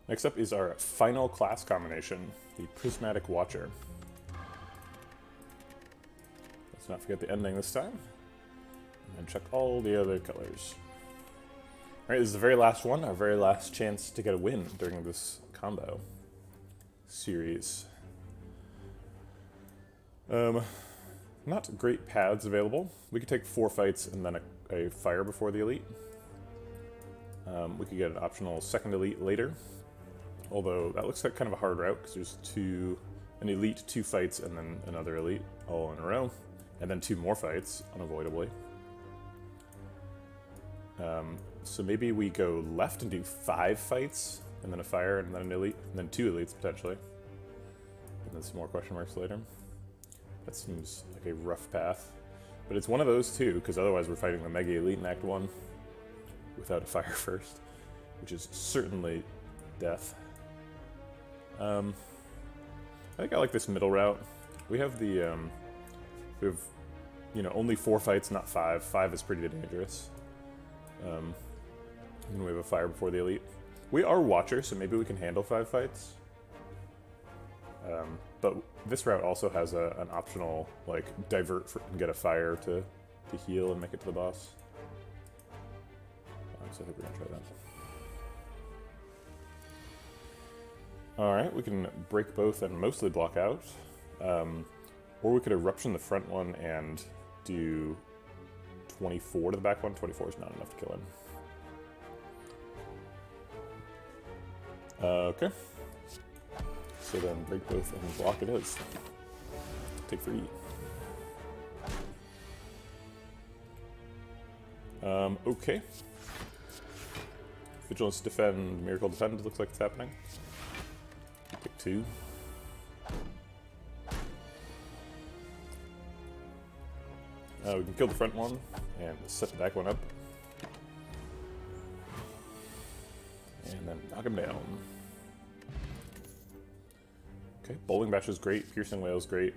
Next up is our final class combination, the Prismatic Watcher. Let's not forget the ending this time. And check all the other colors. Alright, this is the very last one, our very last chance to get a win during this combo series. Not great paths available. We could take 4 fights and then a fire before the elite. We could get an optional second elite later. Although that looks like kind of a hard route because there's an elite, 2 fights, and then another elite all in a row. And then 2 more fights, unavoidably. So maybe we go left and do 5 fights, and then a fire, and then an elite, and then 2 elites potentially. And then some more question marks later. That seems like a rough path. But it's one of those two, because otherwise we're fighting the Mega Elite in Act 1 without a fire first, which is certainly death. I think I like this middle route. We have the, only 4 fights, not 5. 5 is pretty dangerous. And we have a fire before the elite. We are Watcher, so maybe we can handle 5 fights. But this route also has an optional, like, divert and get a fire to heal and make it to the boss. So I think we're gonna try that. Alright, we can break both and mostly block out. Or we could Eruption the front one and do 24 to the back one. 24 is not enough to kill him. Okay. So then break both and block it is. Take 3. Okay. Vigilance defend, Miracle defend, looks like it's happening. Take 2. We can kill the front one and set the back one up. And then knock him down. Okay, Bowling Bash is great, Piercing Wail is great.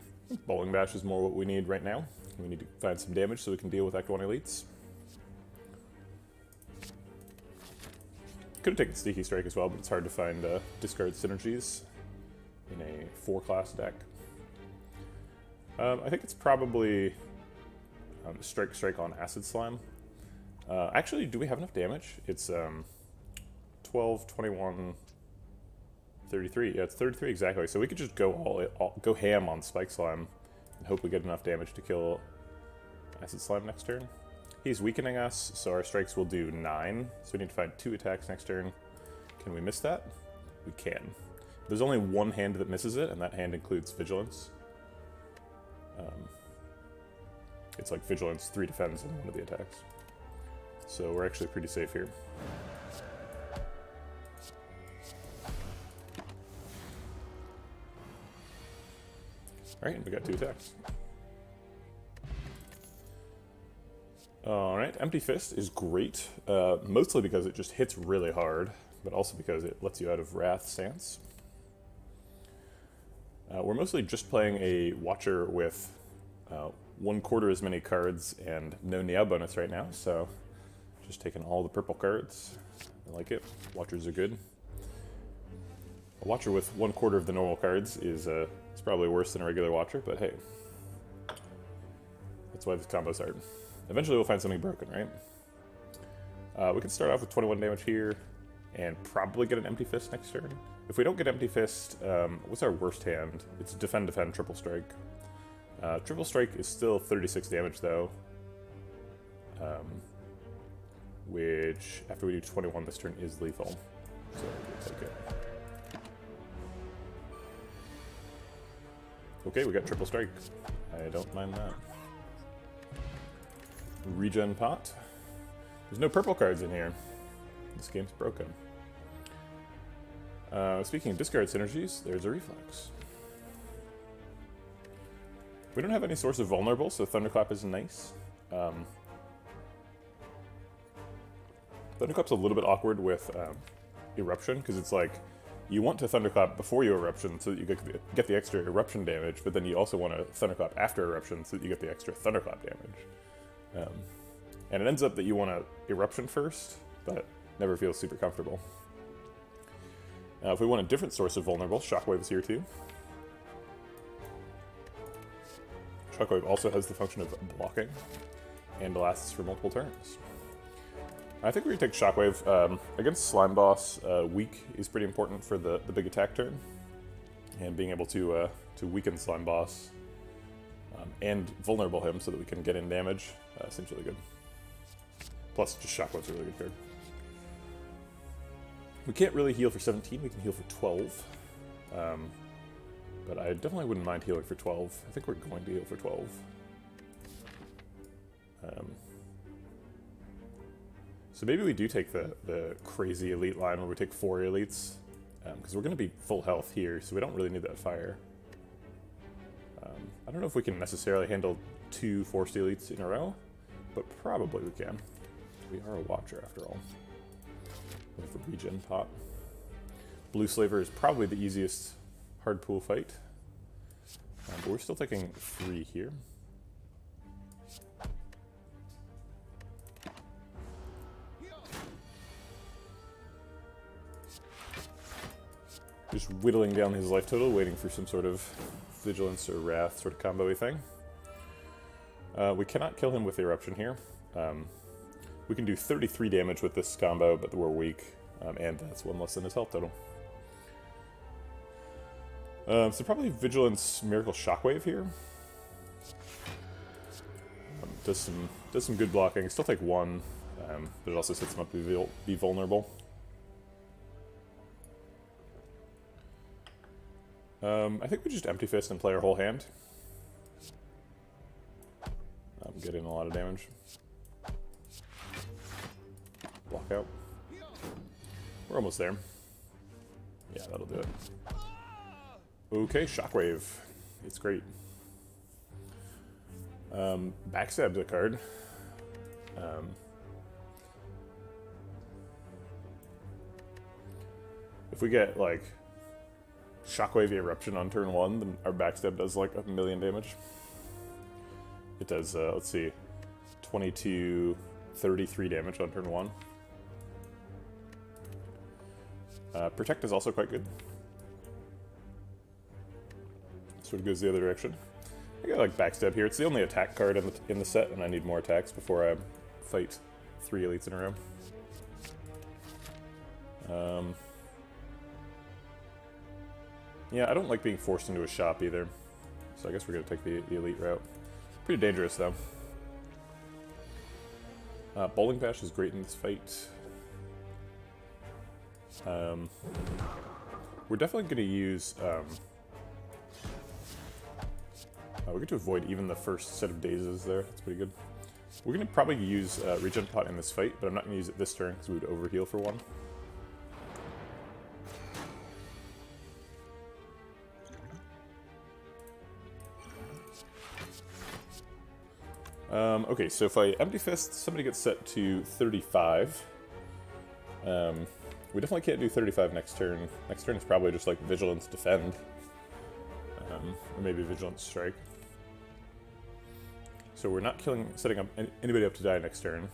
Bowling Bash is more what we need right now. We need to find some damage so we can deal with Act 1 elites. Could have taken Sneaky Strike as well, but it's hard to find discard synergies in a 4-class deck. I think it's probably Strike on Acid Slime. Actually, do we have enough damage? It's 12, 21, 33. Yeah, it's 33 exactly. So we could just go ham on Spike Slime and hope we get enough damage to kill Acid Slime next turn. He's weakening us, so our strikes will do 9. So we need to find 2 attacks next turn. Can we miss that? We can. There's only one hand that misses it, and that hand includes Vigilance. It's like Vigilance, 3 defends, and 1 of the attacks. So we're actually pretty safe here. Alright, we got 2 attacks. Alright, Empty Fist is great, mostly because it just hits really hard, but also because it lets you out of Wrath stance. We're mostly just playing a Watcher with 1/4 as many cards and no Niao bonus right now, so just taking all the purple cards. I like it. Watchers are good. A Watcher with 1/4 of the normal cards is probably worse than a regular Watcher, but hey. That's why this combo's hard. Eventually we'll find something broken, right? We can start off with 21 damage here, and probably get an Empty Fist next turn. If we don't get Empty Fist, what's our worst hand? It's Defend, Defend, Triple Strike. Triple Strike is still 36 damage though, which, after we do 21 this turn, is lethal, so we'll take it. Okay, we got Triple Strike. I don't mind that. Regen pot. There's no purple cards in here. This game's broken. Speaking of discard synergies, there's a Reflex. We don't have any source of vulnerable, so Thunderclap is nice. Thunderclap's a little bit awkward with Eruption, because it's like, you want to Thunderclap before you Eruption so that you get the extra Eruption damage, but then you also want to Thunderclap after Eruption so that you get the extra Thunderclap damage. And it ends up that you want to Eruption first, but never feels super comfortable. If we want a different source of vulnerable, Shockwave is here too. Shockwave also has the function of blocking and lasts for multiple turns. I think we're going to take Shockwave. Against Slime Boss, weak is pretty important for the big attack turn. And being able to weaken Slime Boss and vulnerable him so that we can get in damage seems really good. Plus, just Shockwave's a really good card. We can't really heal for 17, we can heal for 12. But I definitely wouldn't mind healing for 12. I think we're going to heal for 12. So maybe we do take the crazy elite line where we take 4 elites. Because we're going to be full health here, so we don't really need that fire. I don't know if we can necessarily handle 2 forced elites in a row, but probably we can. We are a Watcher after all. We have a regen pot. Blue Slaver is probably the easiest hard pool fight. But we're still taking 3 here. Just whittling down his life total, waiting for some sort of Vigilance or Wrath sort of combo-y thing. We cannot kill him with Eruption here. We can do 33 damage with this combo, but we're weak, and that's 1 less than his health total. So probably Vigilance Miracle Shockwave here. Does some good blocking. Still take 1, but it also sets him up to be vulnerable. I think we just Empty Fist and play our whole hand. Get in a lot of damage. Block out. We're almost there. Yeah, that'll do it. Okay, Shockwave. It's great. Backstab's a card. If we get, like, Shockwave Eruption on turn 1, then our backstab does like 1,000,000 damage. It does, let's see, 22, 33 damage on turn 1. Protect is also quite good. Sort of goes the other direction. I got like backstab here. It's the only attack card in the set, and I need more attacks before I fight 3 elites in a row. Yeah, I don't like being forced into a shop either, so I guess we're going to take the elite route. Pretty dangerous, though. Bowling Bash is great in this fight. We're definitely going to use... we get to avoid even the first set of dazes there. That's pretty good. We're going to probably use Regen Pot in this fight, but I'm not going to use it this turn because we would overheal for 1. Okay, so if I Empty Fist, somebody gets set to 35. We definitely can't do 35 next turn. Next turn is probably just like Vigilance Defend. Or maybe Vigilance Strike. So we're not setting up anybody up to die next turn.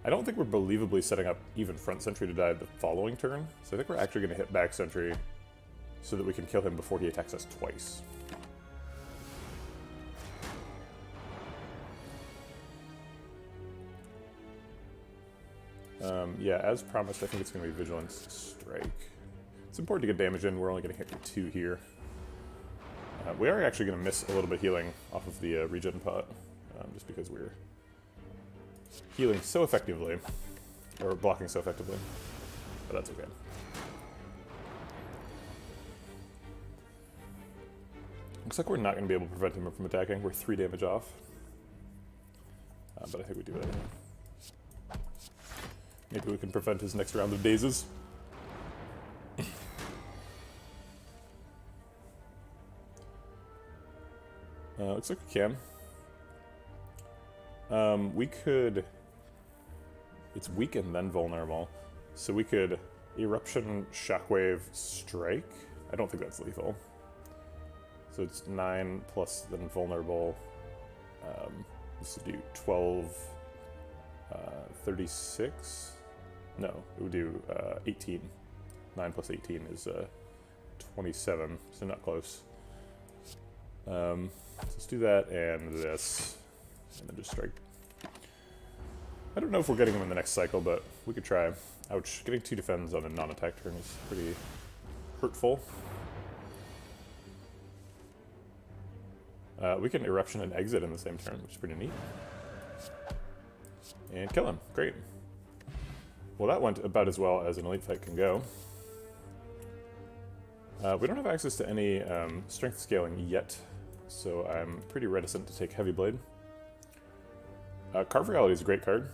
I don't think we're believably setting up even Front Sentry to die the following turn. So I think we're actually going to hit Back Sentry so that we can kill him before he attacks us twice. Yeah, as promised, I think it's going to be Vigilance Strike. It's important to get damage in. We're only going to hit for 2 here. We are actually going to miss a little bit healing off of the regen pot, just because we're healing so effectively, or blocking so effectively, but that's okay. Looks like we're not going to be able to prevent him from attacking. We're 3 damage off, but I think we do it anyway. Maybe we can prevent his next round of dazes. Looks like we can. We could... It's weak and then vulnerable. So we could Eruption, Shockwave, Strike. I don't think that's lethal. So it's 9 plus then vulnerable. This would do 12, 36. No, it would do 18. 9 plus 18 is 27, so not close. So let's do that and this, and then just strike. I don't know if we're getting him in the next cycle, but we could try. Ouch, getting 2 defends on a non-attack turn is pretty hurtful. We can Eruption and exit in the same turn, which is pretty neat. And kill him, great. Well, that went about as well as an elite fight can go. We don't have access to any strength scaling yet, so I'm pretty reticent to take Heavy Blade. Carve Reality is a great card.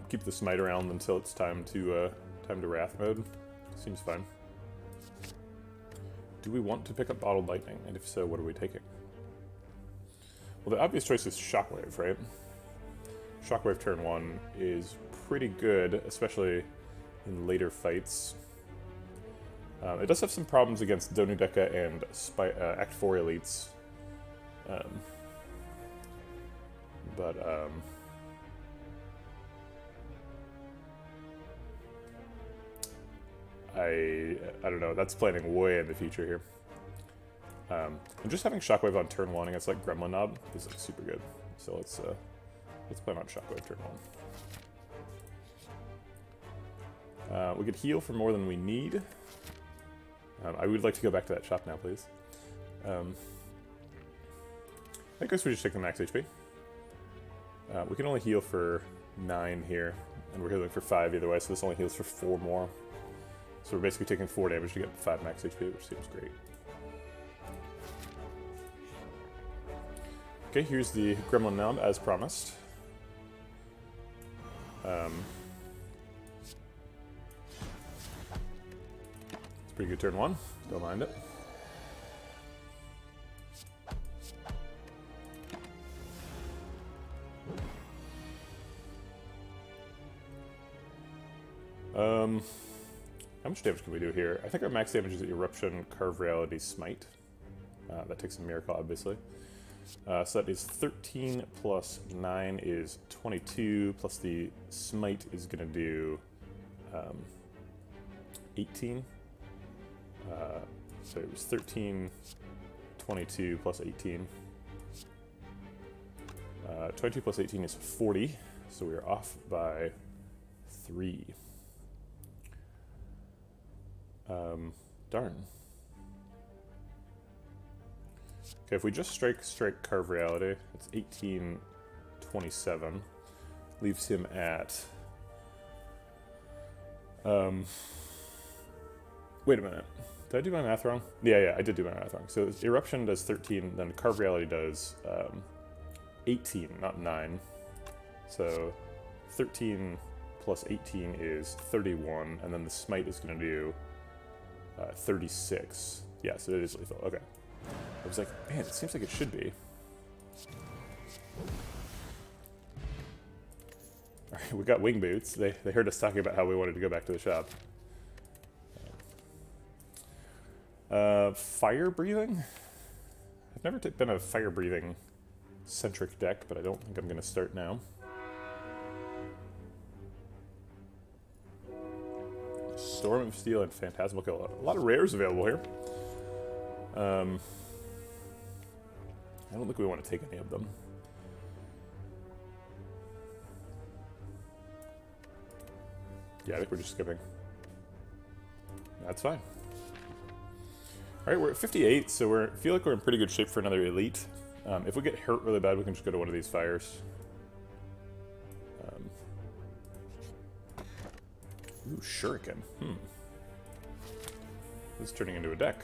Keep the Smite around until it's time to Wrath mode. Seems fine. Do we want to pick up Bottled Lightning? And if so, what are we taking? Well, the obvious choice is Shockwave, right? Shockwave turn 1 is pretty good, especially in later fights. It does have some problems against Donudeka and Act 4 elites. I don't know, that's planning way in the future here. And just having Shockwave on turn 1 against like Gremlin Knob is like super good. So let's plan on Shockwave turn 1. We could heal for more than we need. I would like to go back to that shop now, please. I guess we just take the max HP. We can only heal for 9 here, and we're healing for 5 either way, so this only heals for 4 more. So we're basically taking 4 damage to get 5 max HP, which seems great. Okay, here's the Gremlin Knob as promised. It's a pretty good turn 1, don't mind it. How much damage can we do here? I think our max damage is Eruption, Carve Reality, Smite. That takes a miracle, obviously. So that is 13 plus 9 is 22, plus the Smite is going to do 18. So it was 13, 22 plus 18. 22 plus 18 is 40, so we are off by 3. Darn. Okay, if we just strike Carve Reality, it's 1827. Leaves him at... wait a minute. Did I do my math wrong? Yeah, I did do my math wrong. So Eruption does 13, then Carve Reality does 18, not 9. So 13 plus 18 is 31, and then the Smite is going to do 36. Yeah, so it is lethal. Okay. I was like, man, it seems like it should be. Alright, we got wing boots. They heard us talking about how we wanted to go back to the shop. Fire breathing? I've never been a fire breathing centric deck, but I don't think I'm going to start now. Storm of Steel and Phantasmal Kill. A lot of rares available here. I don't think we want to take any of them. Yeah, I think we're just skipping. That's fine. Alright, we're at 58, so I feel like we're in pretty good shape for another elite. If we get hurt really bad, we can just go to one of these fires. Ooh, Shuriken. This is turning into a deck.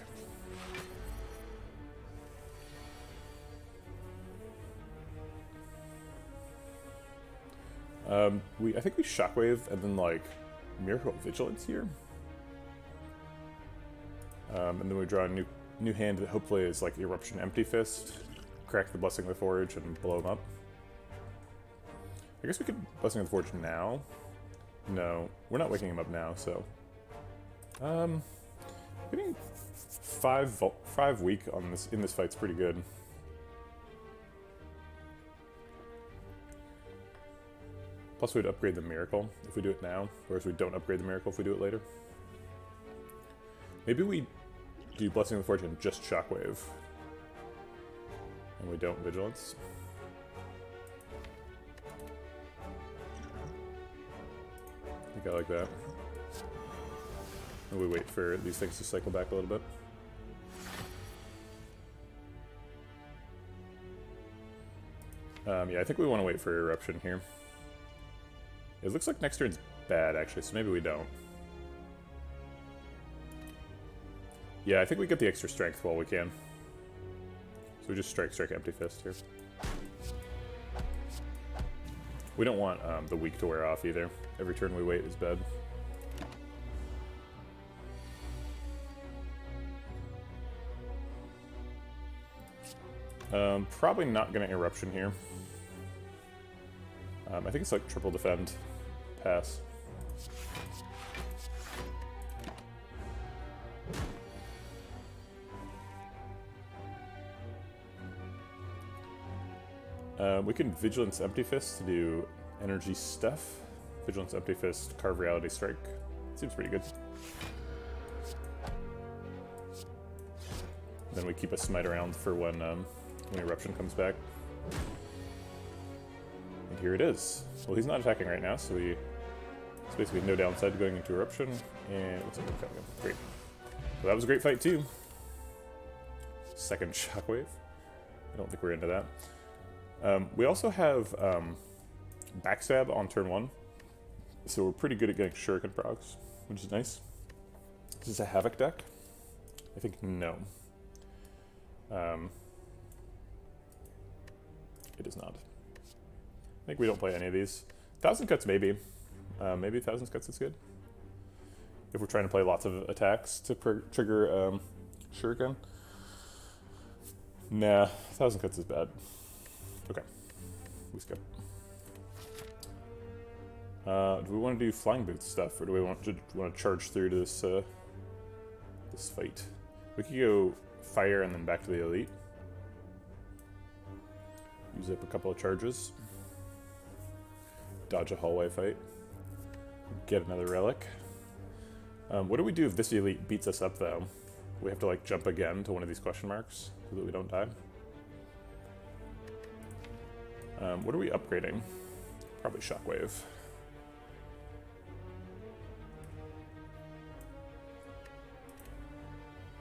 I think we Shockwave and then like Miracle of Vigilance here. And then we draw a new hand that hopefully is like Eruption Empty Fist, crack the Blessing of the Forge, and blow them up. I guess we could Blessing of the Forge now. No, we're not waking him up now, so... getting 5 weak on this in this fight's pretty good. Plus we'd upgrade the Miracle if we do it now, whereas we don't upgrade the Miracle if we do it later. Maybe we do Blessing of the Fortune just Shockwave. And we don't Vigilance. I think I like that. And we wait for these things to cycle back a little bit. Yeah, I think we want to wait for Eruption here. It looks like next turn's bad, actually, so maybe we don't. Yeah, I think we get the extra strength while we can. So we just strike, Empty Fist here. We don't want the weak to wear off either. Every turn we wait is bad. Probably not going to Eruption here. I think it's like triple defend, pass. We can Vigilance Empty Fist to do energy stuff. Vigilance Empty Fist, Carve Reality Strike. Seems pretty good. Then we keep a Smite around for when Eruption comes back. And here it is. Well, he's not attacking right now, so it's basically no downside to going into Eruption. And it looks like we're coming in. Great. Well, that was a great fight, too. Second Shockwave. I don't think we're into that. We also have Backstab on turn 1, so we're pretty good at getting Shuriken procs, which is nice. Is this a Havoc deck? I think no. It is not. I think we don't play any of these. Thousand Cuts maybe. Maybe Thousand Cuts is good. If we're trying to play lots of attacks to trigger Shuriken. Nah, Thousand Cuts is bad. Okay, we skip. Do we want to do Flying Boots stuff, or do we want to charge through to this this fight? We could go Fire and then back to the Elite. Use up a couple of charges. Dodge a hallway fight. Get another relic. What do we do if this Elite beats us up, though? We have to like jump again to one of these question marks so that we don't die. What are we upgrading? Probably Shockwave.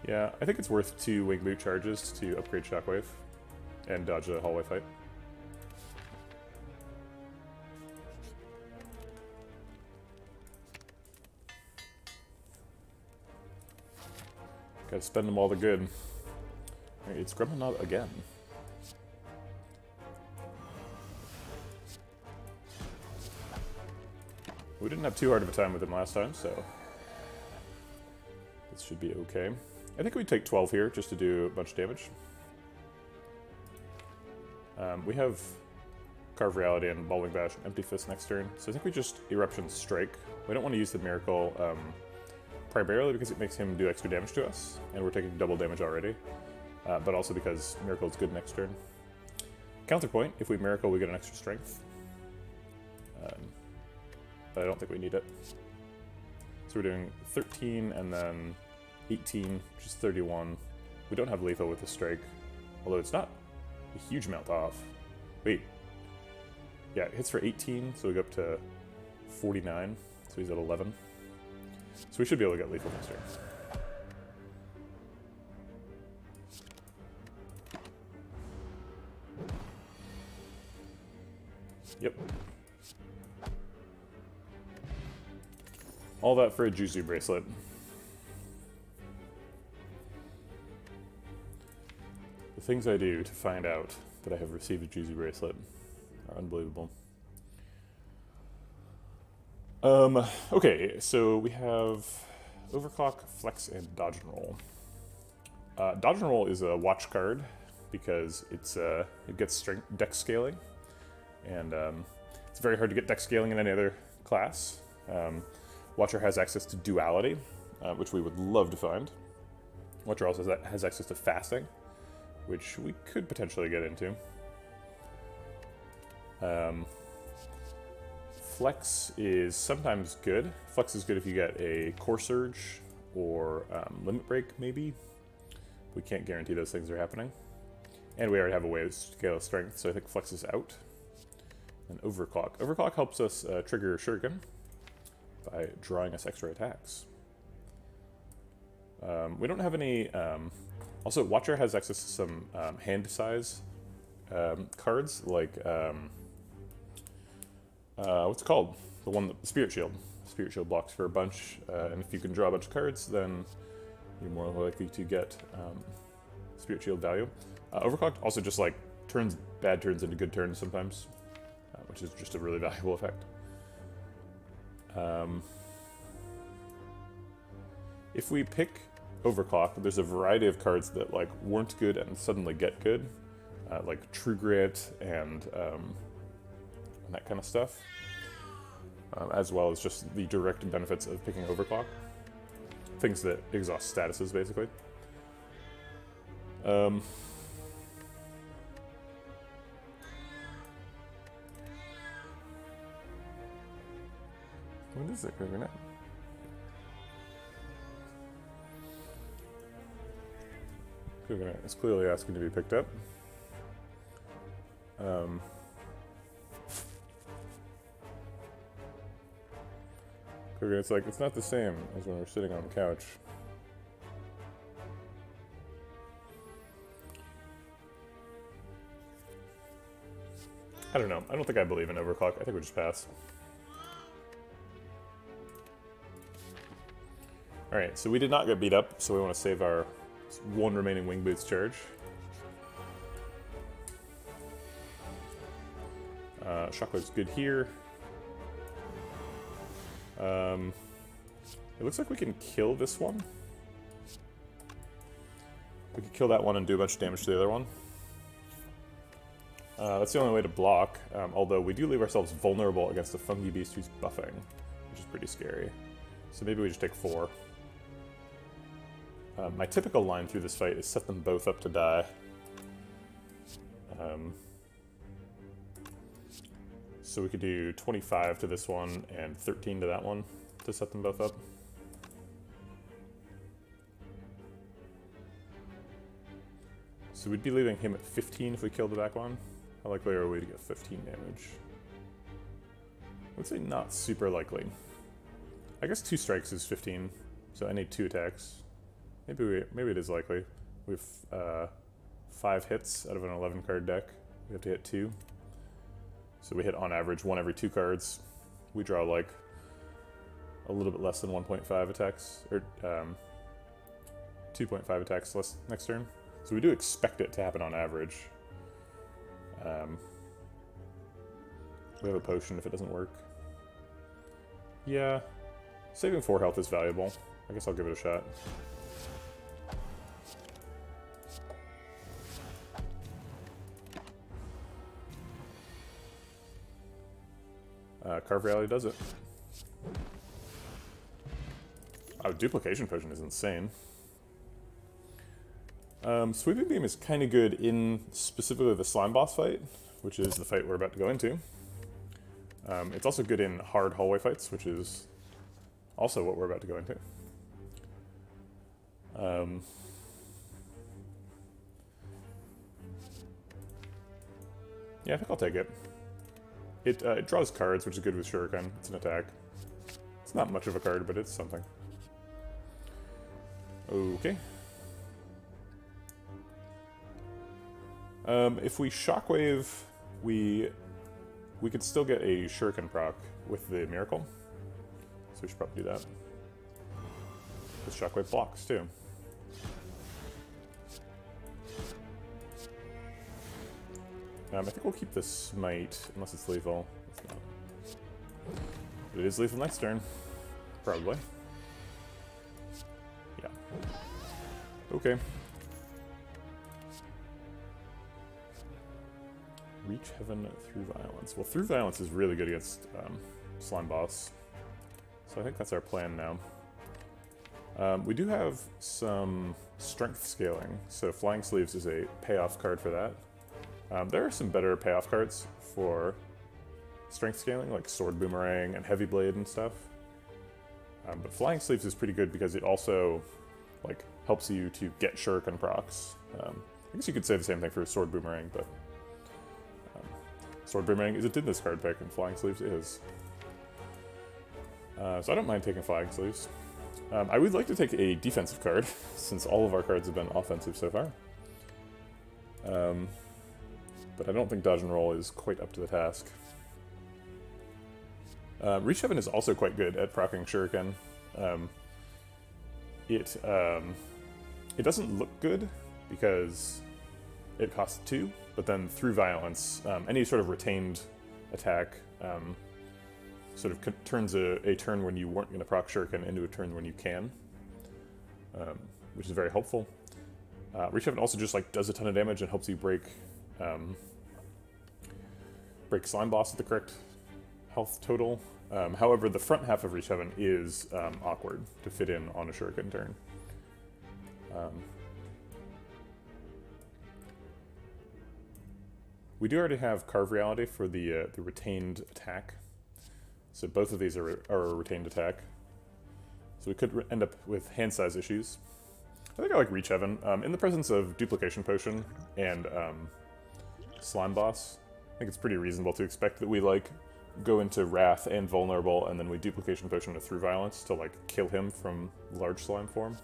Yeah, I think it's worth 2 Wing Boot charges to upgrade Shockwave and dodge a hallway fight. Gotta spend them all the good. Right, it's Gremlin again. We didn't have too hard of a time with him last time, so this should be okay. I think we take 12 here just to do a bunch of damage. We have Carve Reality and Ballwing Bash and Empty Fist next turn, so I think we just Eruption Strike. We don't want to use the Miracle primarily because it makes him do extra damage to us, and we're taking double damage already, but also because Miracle is good next turn. Counterpoint, if we Miracle, we get an extra strength. But I don't think we need it. So we're doing 13 and then 18, which is 31. We don't have lethal with the strike, although it's not a huge amount off. Wait. Yeah, it hits for 18, so we go up to 49, so he's at 11. So we should be able to get lethal next turn. Yep. All that for a Juzu bracelet. The things I do to find out that I have received a Juzu bracelet are unbelievable. Okay, so we have Overclock, Flex, and Dodge and Roll. Dodge and Roll is a watch card because it gets strength dex scaling, and it's very hard to get dex scaling in any other class. Watcher has access to Duality, which we would love to find. Watcher also has access to Fasting, which we could potentially get into. Flex is sometimes good. Flex is good if you get a Core Surge or Limit Break, maybe. We can't guarantee those things are happening. And we already have a way to scale strength, so I think Flex is out. And Overclock. Overclock helps us trigger Shuriken by drawing us extra attacks. We don't have any... also, Watcher has access to some hand size cards, like... what's it called? The one that... Spirit Shield. Spirit Shield blocks for a bunch, and if you can draw a bunch of cards, then you're more likely to get Spirit Shield value. Overclocked also just like turns bad turns into good turns sometimes, which is just a really valuable effect. If we pick Overclock, there's a variety of cards that like weren't good and suddenly get good, like True Grit and that kind of stuff, as well as just the direct benefits of picking Overclock. Things that exhaust statuses, basically. What is it, Gregor? It's clearly asking to be picked up. It's like, it's not the same as when we're sitting on the couch. I don't know. I don't think I believe in Overclock. I think we just pass. Alright, so we did not get beat up, so we want to save our one remaining Wing Boots charge. Shockwave's good here. It looks like we can kill this one. We could kill that one and do a bunch of damage to the other one. That's the only way to block, although we do leave ourselves vulnerable against a fungi beast who's buffing, which is pretty scary. So maybe we just take 4. My typical line through this fight is set them both up to die. So we could do 25 to this one and 13 to that one to set them both up. So we'd be leaving him at 15 if we killed the back one. How likely are we to get 15 damage? I would say not super likely. I guess 2 strikes is 15, so I need 2 attacks. Maybe it is likely. We have 5 hits out of an 11 card deck. We have to hit 2. So we hit on average 1 every 2 cards. We draw like a little bit less than 1.5 attacks, or 2.5 attacks less next turn. So we do expect it to happen on average. We have a potion if it doesn't work. Yeah, saving 4 health is valuable. I guess I'll give it a shot. Carve Rally does it. Oh, Duplication Potion is insane. Sweeping Beam is kind of good in specifically the Slime Boss fight, which is the fight we're about to go into. It's also good in hard hallway fights, which is also what we're about to go into. Yeah, I think I'll take it. It draws cards, which is good with Shuriken. It's an attack. It's not much of a card, but it's something. Okay. If we Shockwave, we could still get a Shuriken proc with the Miracle. So we should probably do that. This Shockwave blocks, too. I think we'll keep the Smite, unless it's lethal. It's not. But it is lethal next turn. Probably. Yeah. Okay. Reach Heaven through Violence. Well, through Violence is really good against Slime Boss. So I think that's our plan now. We do have some strength scaling, so Flying Sleeves is a payoff card for that. There are some better payoff cards for strength scaling, like Sword Boomerang and Heavy Blade and stuff. But Flying Sleeves is pretty good because it also like helps you to get Shuriken procs. I guess you could say the same thing for Sword Boomerang, but Sword Boomerang is a did this card pick, and Flying Sleeves is. So I don't mind taking Flying Sleeves. I would like to take a defensive card, since all of our cards have been offensive so far. But I don't think Dodge and Roll is quite up to the task. Reach Heaven is also quite good at proccing Shuriken. It doesn't look good because it costs 2, but then through Violence, any sort of retained attack sort of turns a turn when you weren't going to proc Shuriken into a turn when you can, which is very helpful. Reach Heaven also just like does a ton of damage and helps you break Slime Boss at the correct health total. However, the front half of Reach Heaven is awkward to fit in on a Shuriken turn. We do already have Carve Reality for the retained attack, so both of these are a retained attack. So we could end up with hand size issues. I think I like Reach Heaven. In the presence of Duplication Potion and Slime Boss, I think it's pretty reasonable to expect that we like go into Wrath and Vulnerable, and then we Duplication Potion to Through Violence to like kill him from large slime form.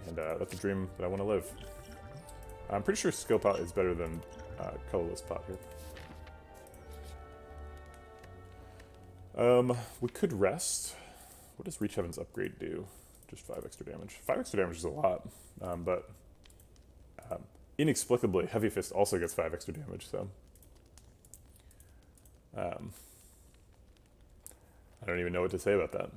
And that's a dream that I want to live. I'm pretty sure Skill Pot is better than Colorless Pot here. We could rest. What does Reach Heaven's upgrade do? Just 5 extra damage. 5 extra damage is a lot, but inexplicably, Heavy Fist also gets 5 extra damage, so... I don't even know what to say about that.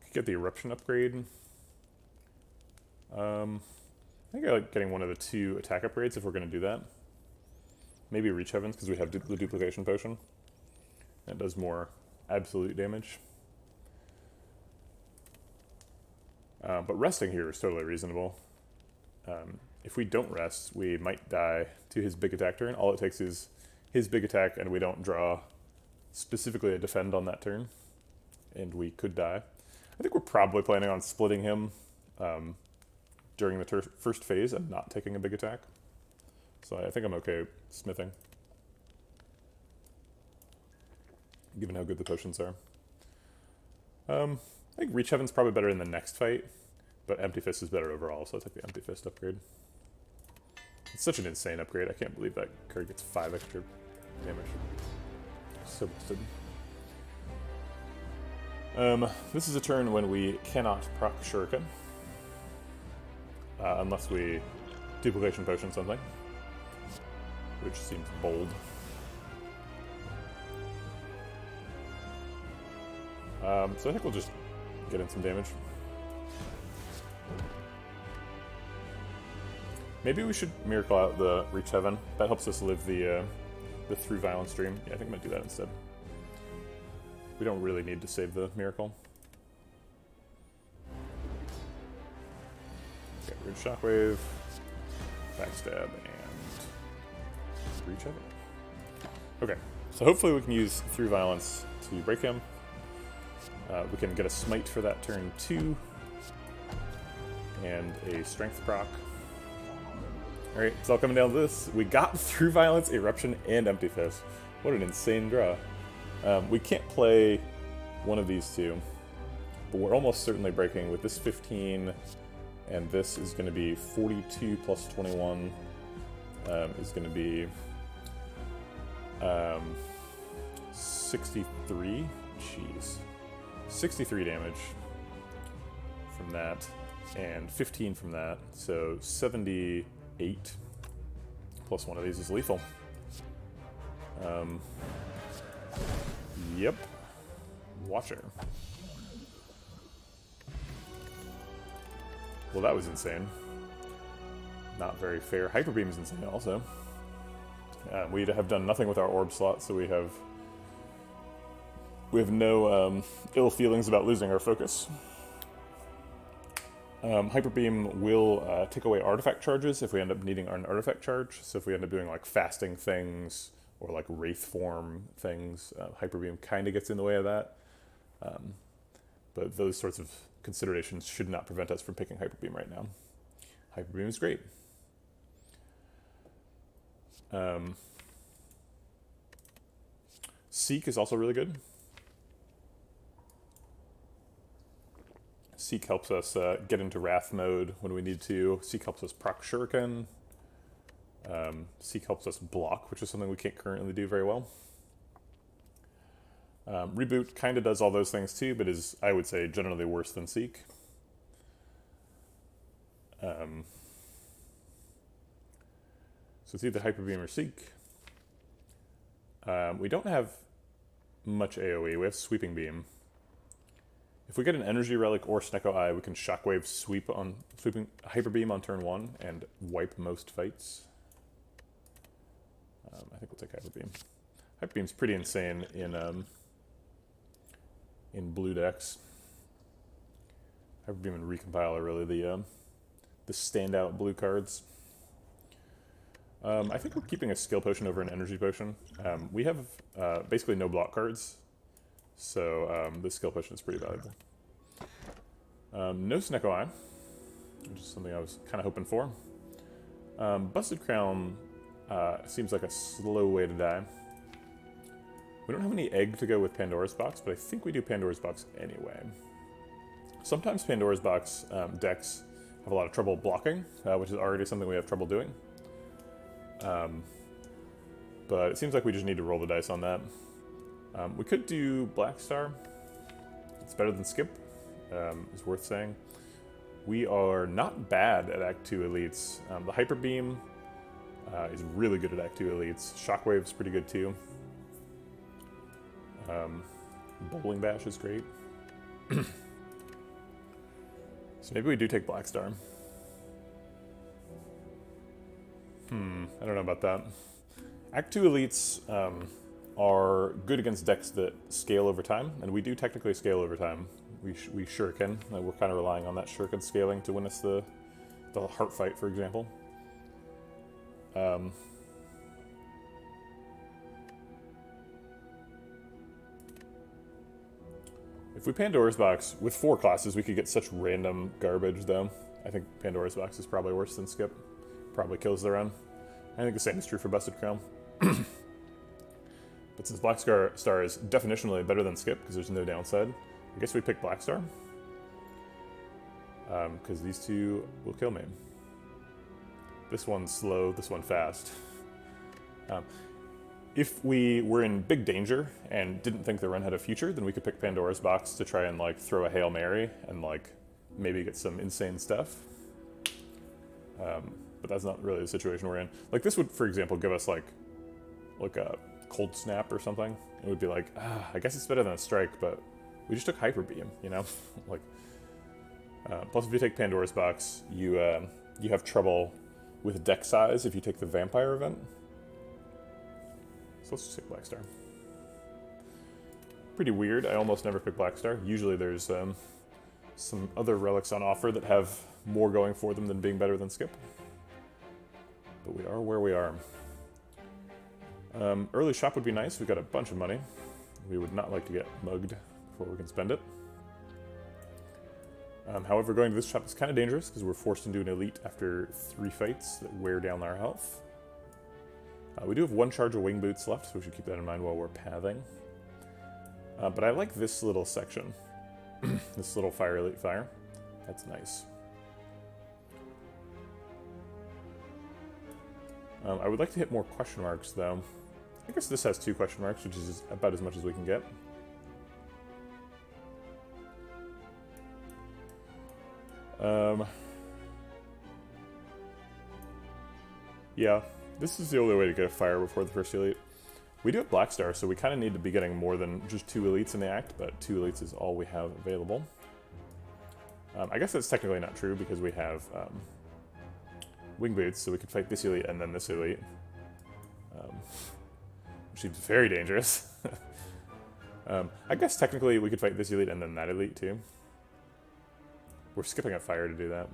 Could get the Eruption upgrade. I think I like getting one of the 2 attack upgrades if we're going to do that. Maybe Reach Heavens, because we have the Duplication Potion. That does more absolute damage. But resting here is totally reasonable. If we don't rest, we might die to his big attack turn. All it takes is his big attack, and we don't draw specifically a defend on that turn. And we could die. I think we're probably planning on splitting him during the first phase and not taking a big attack. So I think I'm okay smithing, given how good the potions are. I think Reach Heaven's probably better in the next fight, but Empty Fist is better overall, so I'll take the Empty Fist upgrade. It's such an insane upgrade. I can't believe that card gets 5 extra damage. So busted. This is a turn when we cannot proc Shuriken, unless we Duplication Potion something, which seems bold. So I think we'll just get in some damage. Maybe we should Miracle out the Reach Heaven. That helps us live the Through Violence dream. Yeah, I think I'm gonna do that instead. We don't really need to save the Miracle. Okay, Rude Shockwave, Backstab, and Reach Heaven. Okay, so hopefully we can use Through Violence to break him. We can get a Smite for that turn 2, and a Strength proc. Alright, it's all coming down to this. We got Through Violence, Eruption, and Empty Fist. What an insane draw. We can't play one of these 2, but we're almost certainly breaking with this 15, and this is going to be 42 plus 21, is going to be 63. Jeez. 63 damage from that, and 15 from that, so 78 plus one of these is lethal. Yep. Watcher. Well, that was insane. Not very fair. Hyper Beam is insane also. We have done nothing with our orb slot, so we have no ill feelings about losing our focus. Hyper Beam will take away artifact charges if we end up needing an artifact charge. So if we end up doing like fasting things or like wraith form things, Hyper Beam kind of gets in the way of that. But those sorts of considerations should not prevent us from picking Hyper Beam right now. Hyper Beam is great. Seek is also really good. Seek helps us get into Wrath mode when we need to. Seek helps us proc Shuriken. Seek helps us block, which is something we can't currently do very well. Reboot kind of does all those things too, but is, I would say, generally worse than Seek. So it's either Hyper Beam or Seek. We don't have much AoE. We have Sweeping Beam. If we get an Energy Relic or Snecko Eye, we can Shockwave sweeping Hyper Beam on turn 1 and wipe most fights. I think we'll take Hyper Beam. Hyper Beam's pretty insane in blue decks. Hyper Beam and Recompile are really the standout blue cards. I think we're keeping a Skill Potion over an Energy Potion. We have basically no block cards, so this Skill Potion is pretty valuable. No Snecko Eye, which is something I was kind of hoping for. Busted Crown seems like a slow way to die. We don't have any egg to go with Pandora's Box, but I think we do Pandora's Box anyway. Sometimes Pandora's Box decks have a lot of trouble blocking, which is already something we have trouble doing. But it seems like we just need to roll the dice on that. We could do Black Star. It's better than Skip, is worth saying. We are not bad at Act 2 elites. The Hyper Beam is really good at Act 2 elites. Shockwave's pretty good too. Bowling Bash is great. So maybe we do take Black Star. I don't know about that. Act 2 elites are good against decks that scale over time, and we do technically scale over time. We Shuriken, and we're kind of relying on that Shuriken scaling to win us the heart fight, for example. If we Pandora's Box, with 4 classes, we could get such random garbage, though. I think Pandora's Box is probably worse than Skip. Probably kills the run. I think the same is true for Busted Crown. But since Black Star is definitionally better than Skip, because there's no downside, I guess we pick Black Star. Because these two will kill me. This one's slow, this one fast. If we were in big danger and didn't think the run had a future, then we could pick Pandora's Box to try and like throw a Hail Mary and like maybe get some insane stuff. But that's not really the situation we're in. Like this would, for example, give us like a Cold Snap or something. It would be like, I guess it's better than a Strike, but we just took Hyper Beam, you know? Like, plus if you take Pandora's Box, you have trouble with deck size if you take the Vampire event. So let's just take Black Star. Pretty weird, I almost never pick Black Star. Usually there's some other relics on offer that have more going for them than being better than Skip. But we are where we are. Early shop would be nice. We've got a bunch of money. We would not like to get mugged before we can spend it. However, going to this shop is kind of dangerous because we're forced into an elite after 3 fights that wear down our health. We do have 1 charge of wing boots left, so we should keep that in mind while we're pathing. But I like this little section. This little Fire Elite Fire. That's nice. I would like to hit more question marks, though. I guess this has 2 question marks, which is about as much as we can get. Yeah, this is the only way to get a fire before the first elite. We do have Black Star, so we kind of need to be getting more than just 2 elites in the act, but 2 elites is all we have available. I guess that's technically not true because we have wing boots, so we could fight this elite and then this elite. Which seems very dangerous. I guess technically we could fight this elite and then that elite too. We're skipping a fire to do that.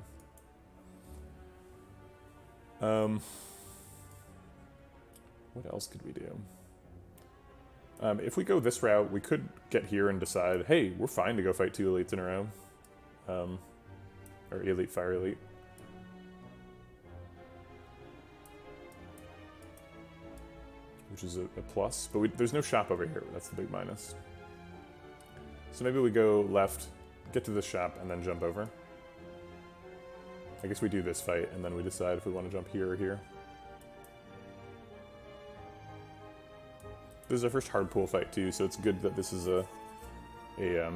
What else could we do? If we go this route, we could get here and decide, hey, we're fine to go fight 2 elites in a row. Or elite, fire elite. Which is a plus, but there's no shop over here. That's the big minus. So maybe we go left, get to this shop, and then jump over. I guess we do this fight, and then we decide if we want to jump here or here. This is our first hard pool fight too, so it's good that this is a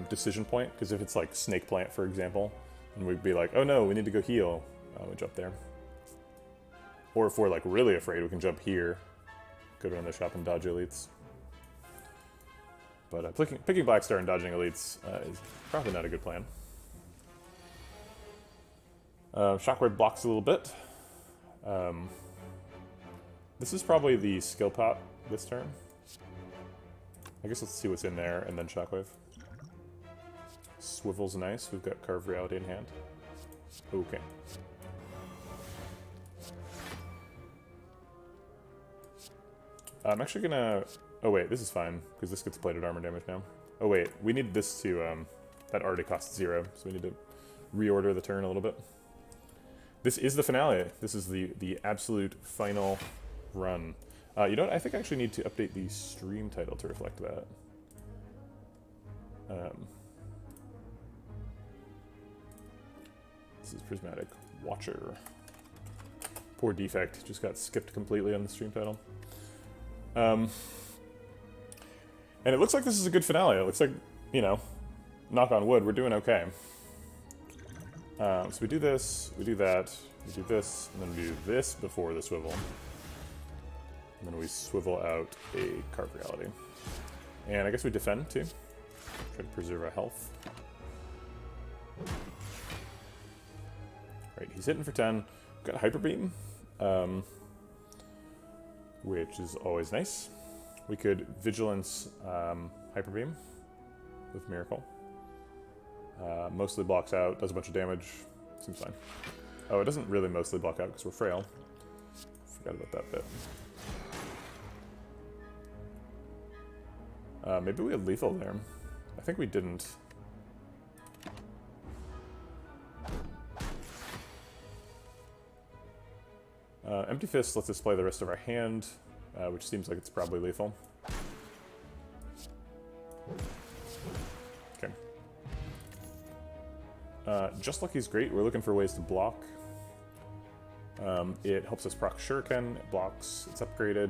decision point, because if it's like Snake Plant, for example, and we'd be like, oh no, we need to go heal, we jump there. Or if we're like really afraid, we can jump here, go to another shop and dodge elites. But picking Black Star and dodging elites is probably not a good plan. Shockwave blocks a little bit. This is probably the skill pot this turn. I guess let's see what's in there, and then Shockwave. Swivel's nice. We've got Carved Reality in hand. Okay. I'm actually gonna... Oh wait, this is fine, because this gets plated armor damage now. Oh wait, we need this to... that already costs 0, so we need to reorder the turn a little bit. This is the finale. This is the absolute final run. You know what? I think I actually need to update the stream title to reflect that. This is Prismatic Watcher. Poor defect, just got skipped completely on the stream title. And it looks like this is a good finale. It looks like, you know, knock on wood, we're doing okay. So we do this, we do that, we do this, and then we do this before the swivel. And then we swivel out a Carved Reality. And I guess we defend too. Try to preserve our health. Right, he's hitting for 10. Got Hyper Beam, which is always nice. We could Vigilance Hyper Beam with Miracle. Mostly blocks out, does a bunch of damage. Seems fine. Oh, it doesn't really mostly block out because we're frail. Forgot about that bit. Maybe we had lethal there. I think we didn't. Empty Fist lets us play the rest of our hand, which seems like it's probably lethal. Okay. Just Lucky's great. We're looking for ways to block. It helps us proc Shuriken, it blocks, it's upgraded,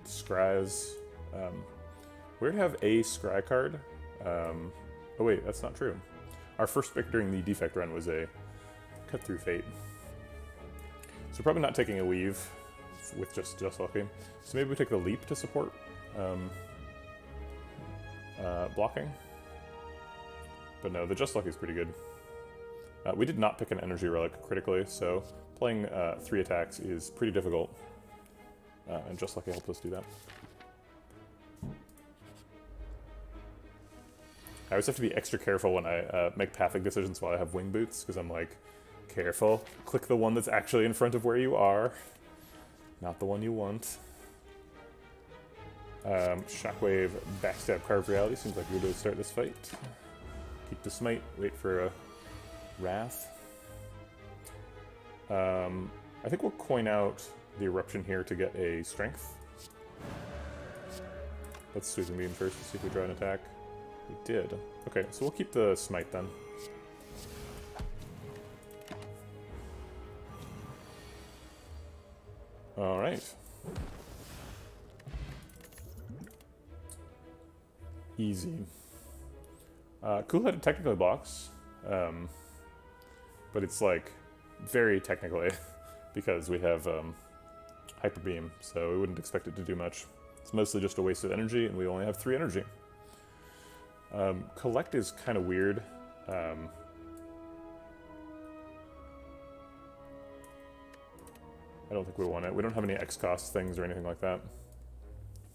scries. Weird to have a scry card. Oh wait, that's not true. Our first pick during the defect run was a Cut Through Fate. So probably not taking a weave with just Lucky. So maybe we take the leap to support blocking. But no, the Just Lucky is pretty good. We did not pick an energy relic critically, so playing 3 attacks is pretty difficult. And Just Lucky helped us do that. I always have to be extra careful when I make pathing decisions while I have wing boots, because I'm like, careful, click the one that's actually in front of where you are, not the one you want. Shockwave, backstab, Carved Reality seems like a good way to start this fight. Keep the smite, wait for a wrath. I think we'll coin out the eruption here to get a strength. Let's Sweeping Beam first to see if we draw an attack. We did. Okay, so we'll keep the smite then. Alright. Easy. Cool-headed technically blocks, but it's like very technically because we have Hyper Beam, so we wouldn't expect it to do much. It's mostly just a waste of energy, and we only have 3 energy. Collect is kind of weird. I don't think we want it. We don't have any X-cost things or anything like that.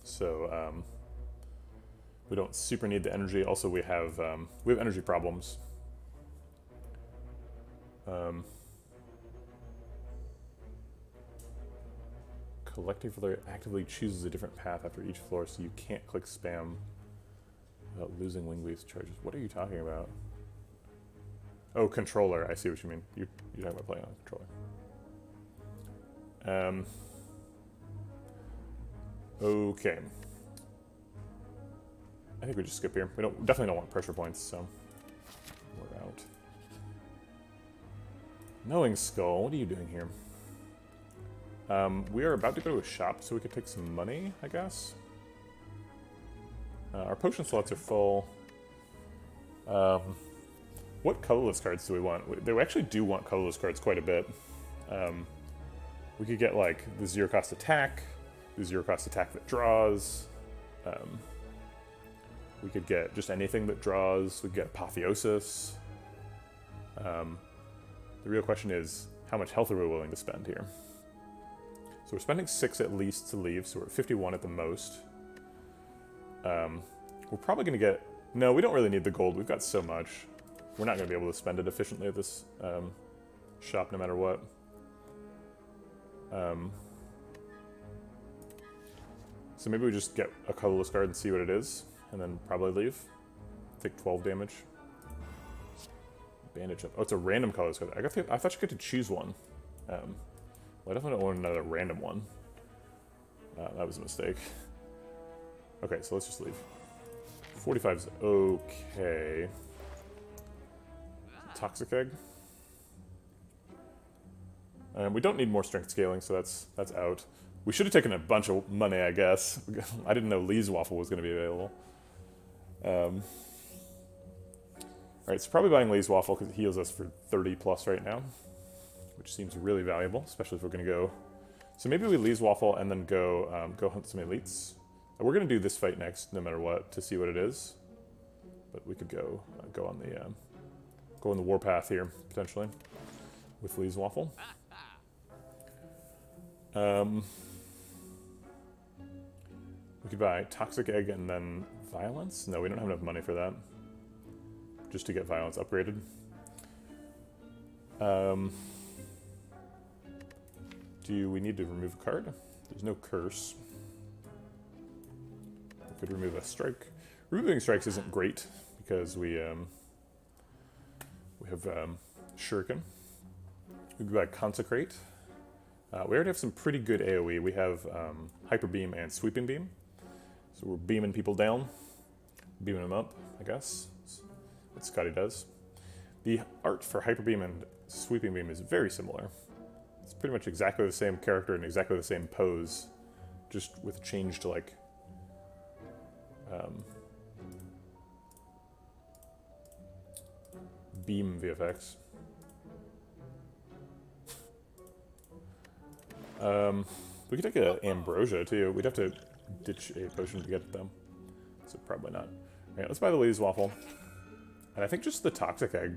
So, we don't super need the energy. Also, we have energy problems. Um, collecting floor actively chooses a different path after each floor, so you can't click spam without losing Wingweave's charges. What are you talking about? Oh, controller. I see what you mean. You're talking about playing on a controller. Okay. I think we just skip here. We definitely don't want pressure points, so we're out. Knowing Skull, what are you doing here? We are about to go to a shop so we could take some money, I guess. Our potion slots are full. What colorless cards do we want? They actually do want colorless cards quite a bit. We could get like the 0-cost attack, the 0-cost attack that draws. We could get just anything that draws. We could get Apotheosis. The real question is, how much health are we willing to spend here? So we're spending 6 at least to leave, so we're at 51 at the most. We're probably going to get... No, we don't really need the gold. We've got so much. We're not going to be able to spend it efficiently at this shop no matter what. So maybe we just get a colorless card and see what it is, and then probably leave. Take 12 damage. Bandage up. Oh, it's a random colorless card. I thought you get to choose one. Well, I definitely don't want another random one. That was a mistake. Okay, so let's just leave. 45 is okay. Toxic Egg. We don't need more strength scaling, so that's out. We should have taken a bunch of money, I guess. I didn't know Lee's Waffle was going to be available. Alright, so probably buying Lee's Waffle because it heals us for 30 plus right now, which seems really valuable, especially if we're going to go... So maybe we Lee's Waffle and then go hunt some elites. We're going to do this fight next, no matter what, to see what it is. But we could go on the warpath here, potentially, with Lee's Waffle. We could buy Toxic Egg and then Violence? No, we don't have enough money for that. Just to get Violence upgraded. Do we need to remove a card? There's no curse. We could remove a strike. Removing strikes isn't great because we have Shuriken. We could buy Consecrate. We already have some pretty good AoE. We have Hyper Beam and Sweeping Beam. So we're beaming people down, beaming them up, I guess. That's what Scotty does. The art for Hyper Beam and Sweeping Beam is very similar. It's pretty much exactly the same character and exactly the same pose, just with change to like beam VFX. We could take an Ambrosia too. We'd have to ditch a potion to get it though, so probably not. Alright, let's buy the Lee's Waffle. And I think just the Toxic Egg.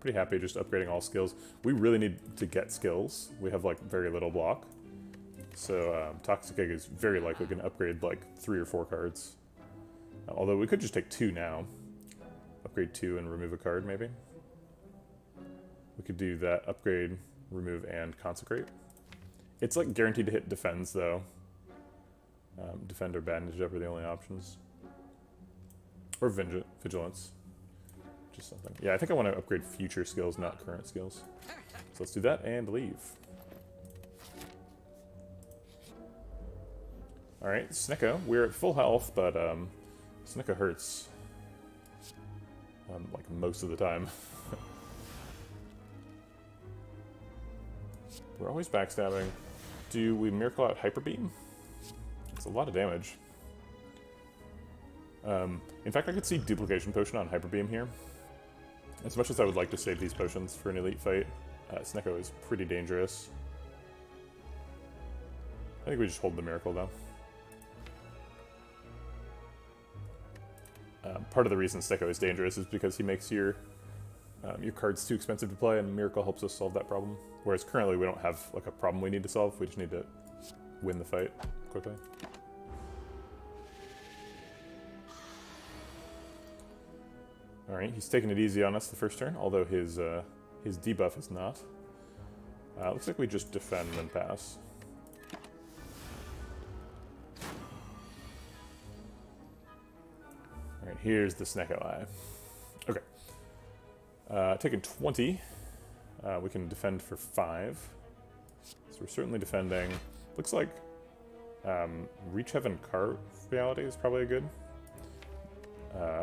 Pretty happy just upgrading all skills. We really need to get skills. We have like very little block. So Toxic Egg is very likely going to upgrade like 3 or 4 cards. Although we could just take 2 now. Upgrade 2 and remove a card maybe. We could do that, upgrade, remove, and consecrate. It's like guaranteed to hit defends though. Defend or bandage up are the only options. Or vigilance. Just something. Yeah, I think I want to upgrade future skills, not current skills. So let's do that and leave. Alright, Snicka. We're at full health, but Snicka hurts. Like most of the time. We're always backstabbing. Do we Miracle out Hyper Beam? It's a lot of damage. In fact, I could see Duplication Potion on Hyper Beam here. As much as I would like to save these potions for an elite fight, Snecko is pretty dangerous. I think we just hold the Miracle though. Part of the reason Snecko is dangerous is because he makes your card's too expensive to play, and Miracle helps us solve that problem. Whereas currently we don't have like a problem we need to solve, we just need to win the fight quickly. Alright, he's taking it easy on us the first turn, although his His debuff is not. Looks like we just defend and pass. Alright, here's the Snake Eye. Okay. Taking 20. We can defend for 5. So we're certainly defending. Looks like Reach Heaven Carve Reality is probably a good.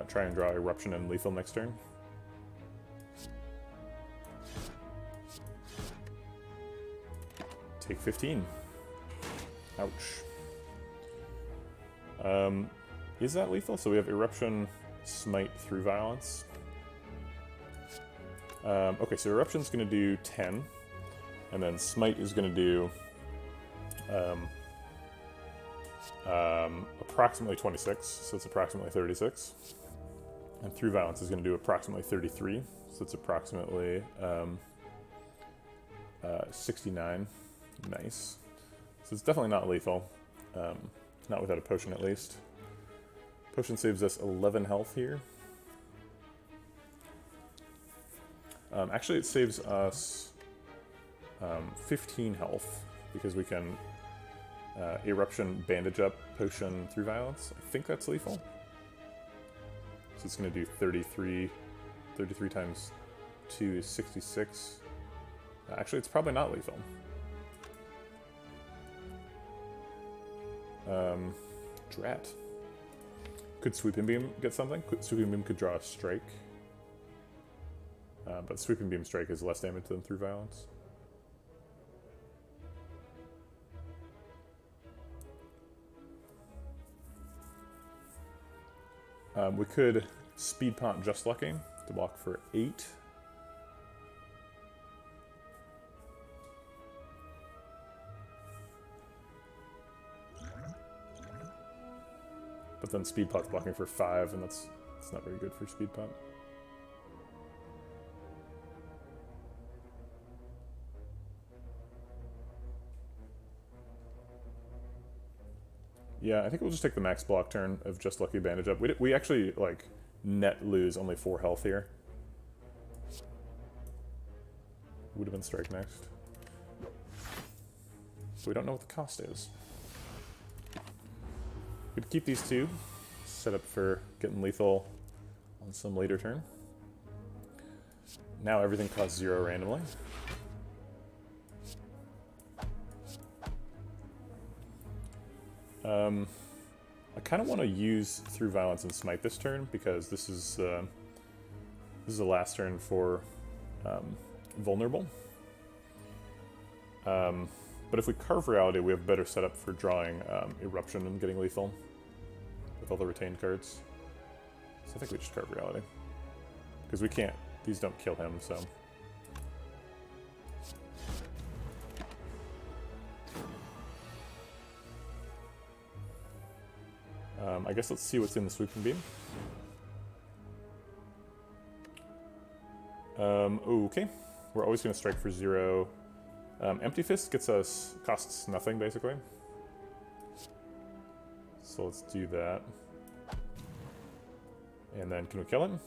Try and draw Eruption and Lethal next turn. Take 15. Ouch. Is that lethal? So we have Eruption, Smite through Violence. Okay, so Eruption's going to do 10, and then Smite is going to do approximately 26, so it's approximately 36. And through Violence is going to do approximately 33, so it's approximately 69. Nice. So it's definitely not lethal. Not without a potion at least. Potion saves us 11 health here. Actually, it saves us 15 health because we can Eruption, Bandage Up, Potion through Violence. I think that's lethal. So it's going to do 33. 33 times 2 is 66. Actually, it's probably not lethal. Drat. Could Sweeping Beam get something? Sweeping Beam could draw a strike. But Sweeping Beam Strike is less damage than through Violence. We could Speed Pont Just Lucky to block for 8. But then Speed Pot's blocking for 5, and that's not very good for Speed Pot. Yeah, I think we'll just take the max block turn of Just Lucky Bandage Up. We actually, like, net lose only 4 health here. Would have been Strike next. So we don't know what the cost is. We could keep these 2, set up for getting lethal on some later turn. Now everything costs 0 randomly. I kind of want to use Through Violence and Smite this turn because this is the last turn for Vulnerable. But if we Carve Reality, we have better setup for drawing Eruption and getting lethal with all the retained cards. So I think we just Carve Reality because we can't; these don't kill him. So. I guess let's see what's in the Sweeping Beam. Okay, we're always going to strike for 0. Empty Fist costs nothing basically. So let's do that. And then can we kill him?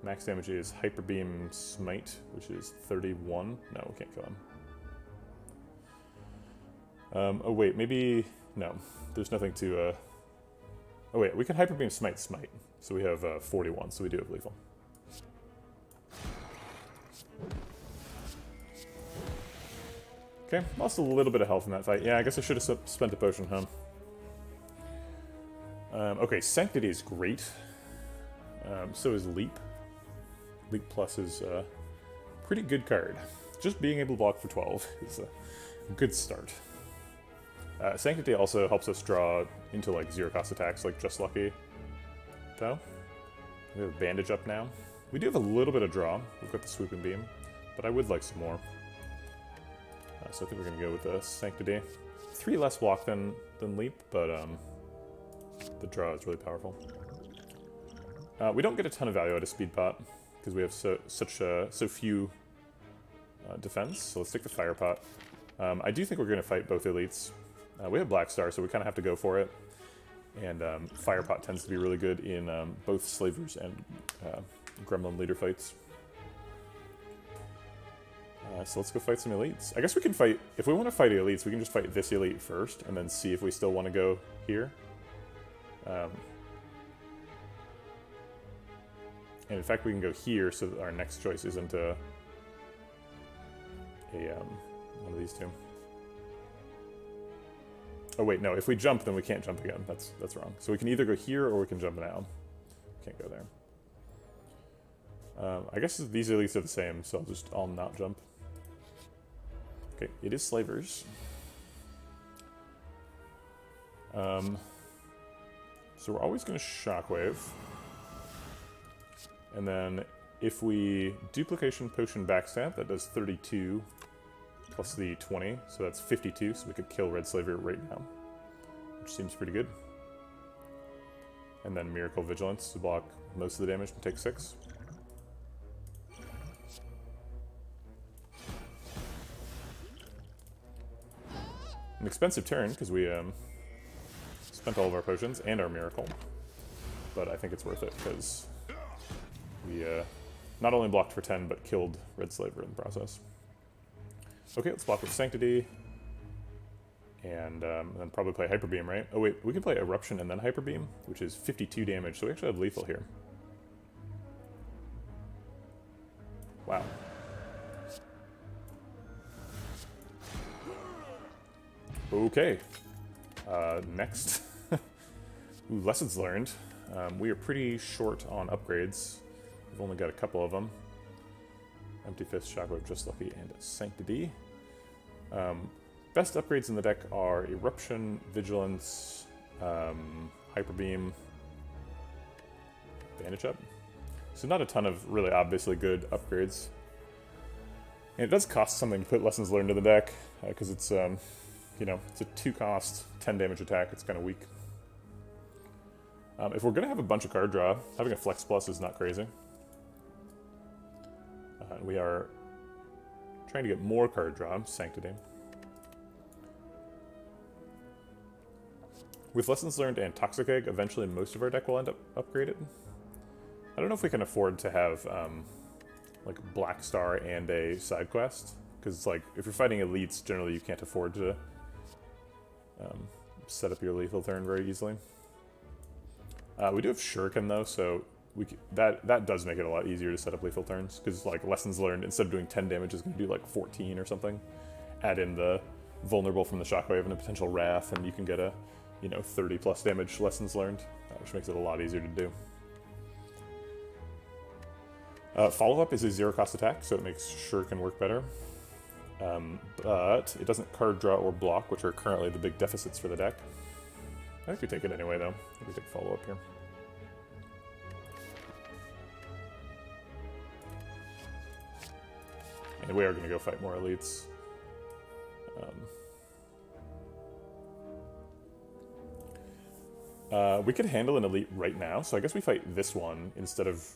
Max damage is Hyper Beam Smite, which is 31. No, we can't kill him. Oh wait, maybe... No, there's nothing to... Oh wait, we can Hyper Beam Smite. So we have 41, so we do have lethal. Okay, lost a little bit of health in that fight. Yeah, I guess I should have spent a potion, huh? Okay, Sanctity is great. So is Leap. Leap Plus is a pretty good card. Just being able to block for 12 is a good start. Sanctity also helps us draw into like 0-cost attacks, like Just Lucky. Though. We have Bandage Up now. We do have a little bit of draw. We've got the Swooping Beam, but I would like some more. So I think we're going to go with the Sanctity. 3 less block than Leap, but the draw is really powerful. We don't get a ton of value out of Speed Pot because we have so few defense. So let's take the Fire Pot. I do think we're going to fight both elites. We have Black Star, so we kind of have to go for it. And Fire Pot tends to be really good in both Slavers and Gremlin leader fights. So let's go fight some elites. I guess we can fight, if we want to fight elites, we can just fight this elite first, and then see if we still want to go here. And in fact, we can go here, so that our next choice isn't one of these two. Oh wait, no, if we jump, then we can't jump again. That's wrong. So we can either go here, or we can jump now. Can't go there. I guess these elites are the same, so I'll not jump. Okay, it is slavers. So we're always going to shockwave. And then if we duplication potion backstab, that does 32 plus the 20, so that's 52, so we could kill red slaver right now, which seems pretty good. And then miracle vigilance to block most of the damage and take 6. An expensive turn, because we spent all of our potions and our miracle. But I think it's worth it, because we not only blocked for 10, but killed red slaver in the process. Okay, let's block with Sanctity. And then probably play Hyper Beam, right? Oh wait, we can play Eruption and then Hyper Beam, which is 52 damage, so we actually have lethal here. Wow. Okay. Next. Ooh, lessons learned. We are pretty short on upgrades. We've only got a couple of them. Empty Fist, Shockwave, Just Lucky, and Sanctity. Best upgrades in the deck are Eruption, Vigilance, Hyper Beam, Bandage Up. So not a ton of really obviously good upgrades. And it does cost something to put Lessons Learned in the deck, because it's, you know, it's a 2-cost, 10 damage attack. It's kind of weak. If we're going to have a bunch of card draw, having a Flex Plus is not crazy. We are trying to get more card draw, Sanctity. With Lessons Learned and Toxic Egg, eventually most of our deck will end up upgraded. I don't know if we can afford to have like Black Star and a side quest, because it's like if you're fighting elites, generally you can't afford to set up your lethal turn very easily. We do have Shuriken though, so that does make it a lot easier to set up lethal turns, because like Lessons Learned, instead of doing 10 damage, is going to do like 14 or something. Add in the vulnerable from the Shockwave and a potential Wrath, and you can get a 30 plus damage Lessons Learned, which makes it a lot easier to do. Follow-up is a 0-cost attack, so it makes Shuriken work better. But it doesn't card draw or block, which are currently the big deficits for the deck. I think we take it anyway, though. I think we take follow-up here. And we are going to go fight more elites. We could handle an elite right now, so I guess we fight this one instead of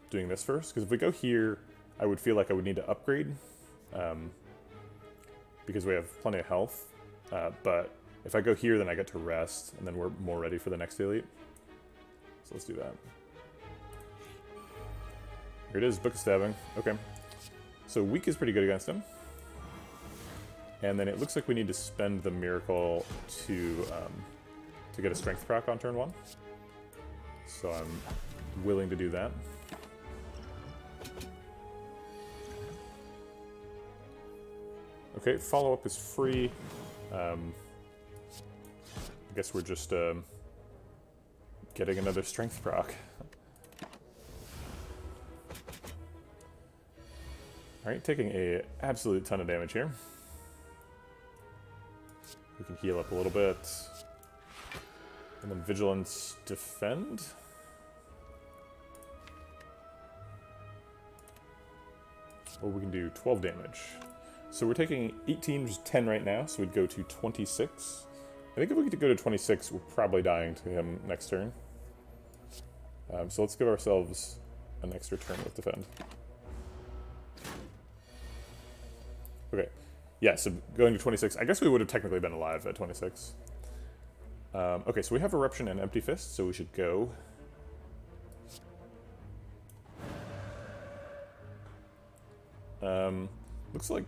doing this first. Because if we go here, I would feel like I would need to upgrade, because we have plenty of health. But if I go here, then I get to rest, and then we're more ready for the next elite. So let's do that. Here it is, Book of Stabbing. Okay. So weak is pretty good against him. And then it looks like we need to spend the miracle to get a strength proc on turn 1. So I'm willing to do that. Okay, follow-up is free. I guess we're just getting another strength proc. Alright, taking a absolute ton of damage here. We can heal up a little bit. And then Vigilance Defend. Or we can do 12 damage. So we're taking 18, which is 10 right now, so we'd go to 26. I think if we get to go to 26, we're probably dying to him next turn. So let's give ourselves an extra turn with Defend. Okay, yeah, so going to 26, I guess we would have technically been alive at 26. Okay, so we have Eruption and Empty Fist, so we should go. Looks like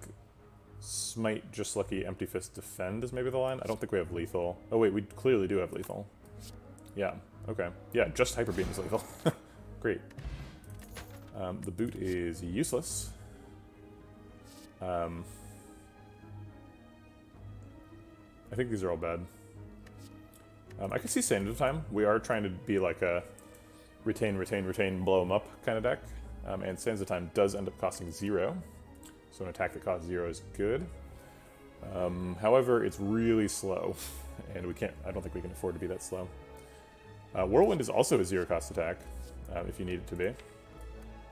Smite, Just Lucky, Empty Fist, Defend is maybe the line. I don't think we have lethal. Oh wait, we clearly do have lethal. Yeah, okay. Yeah, just Hyper Beam is lethal. Great. The boot is useless. I think these are all bad. I can see Sand of Time. We are trying to be like a retain, retain, retain, blow them up kind of deck. And Sands of Time does end up costing 0. So an attack that costs 0 is good. However, it's really slow. And I don't think we can afford to be that slow. Whirlwind is also a 0 cost attack, if you need it to be.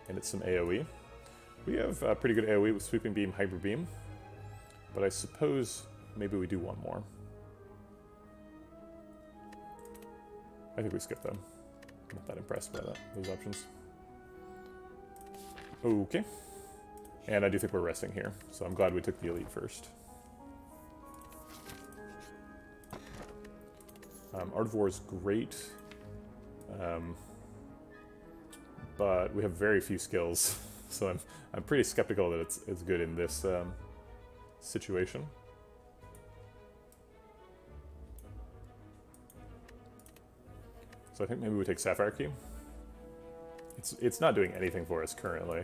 And it's some AoE. We have pretty good AoE with Sweeping Beam, Hyper Beam. But I suppose maybe we do one more. I think we skip them. Not that impressed by those options. Okay. And I do think we're resting here, so I'm glad we took the Elite first. Art of War is great, but we have very few skills, so I'm pretty skeptical that it's good in this situation. So I think maybe we take Sapphire Key. It's not doing anything for us currently.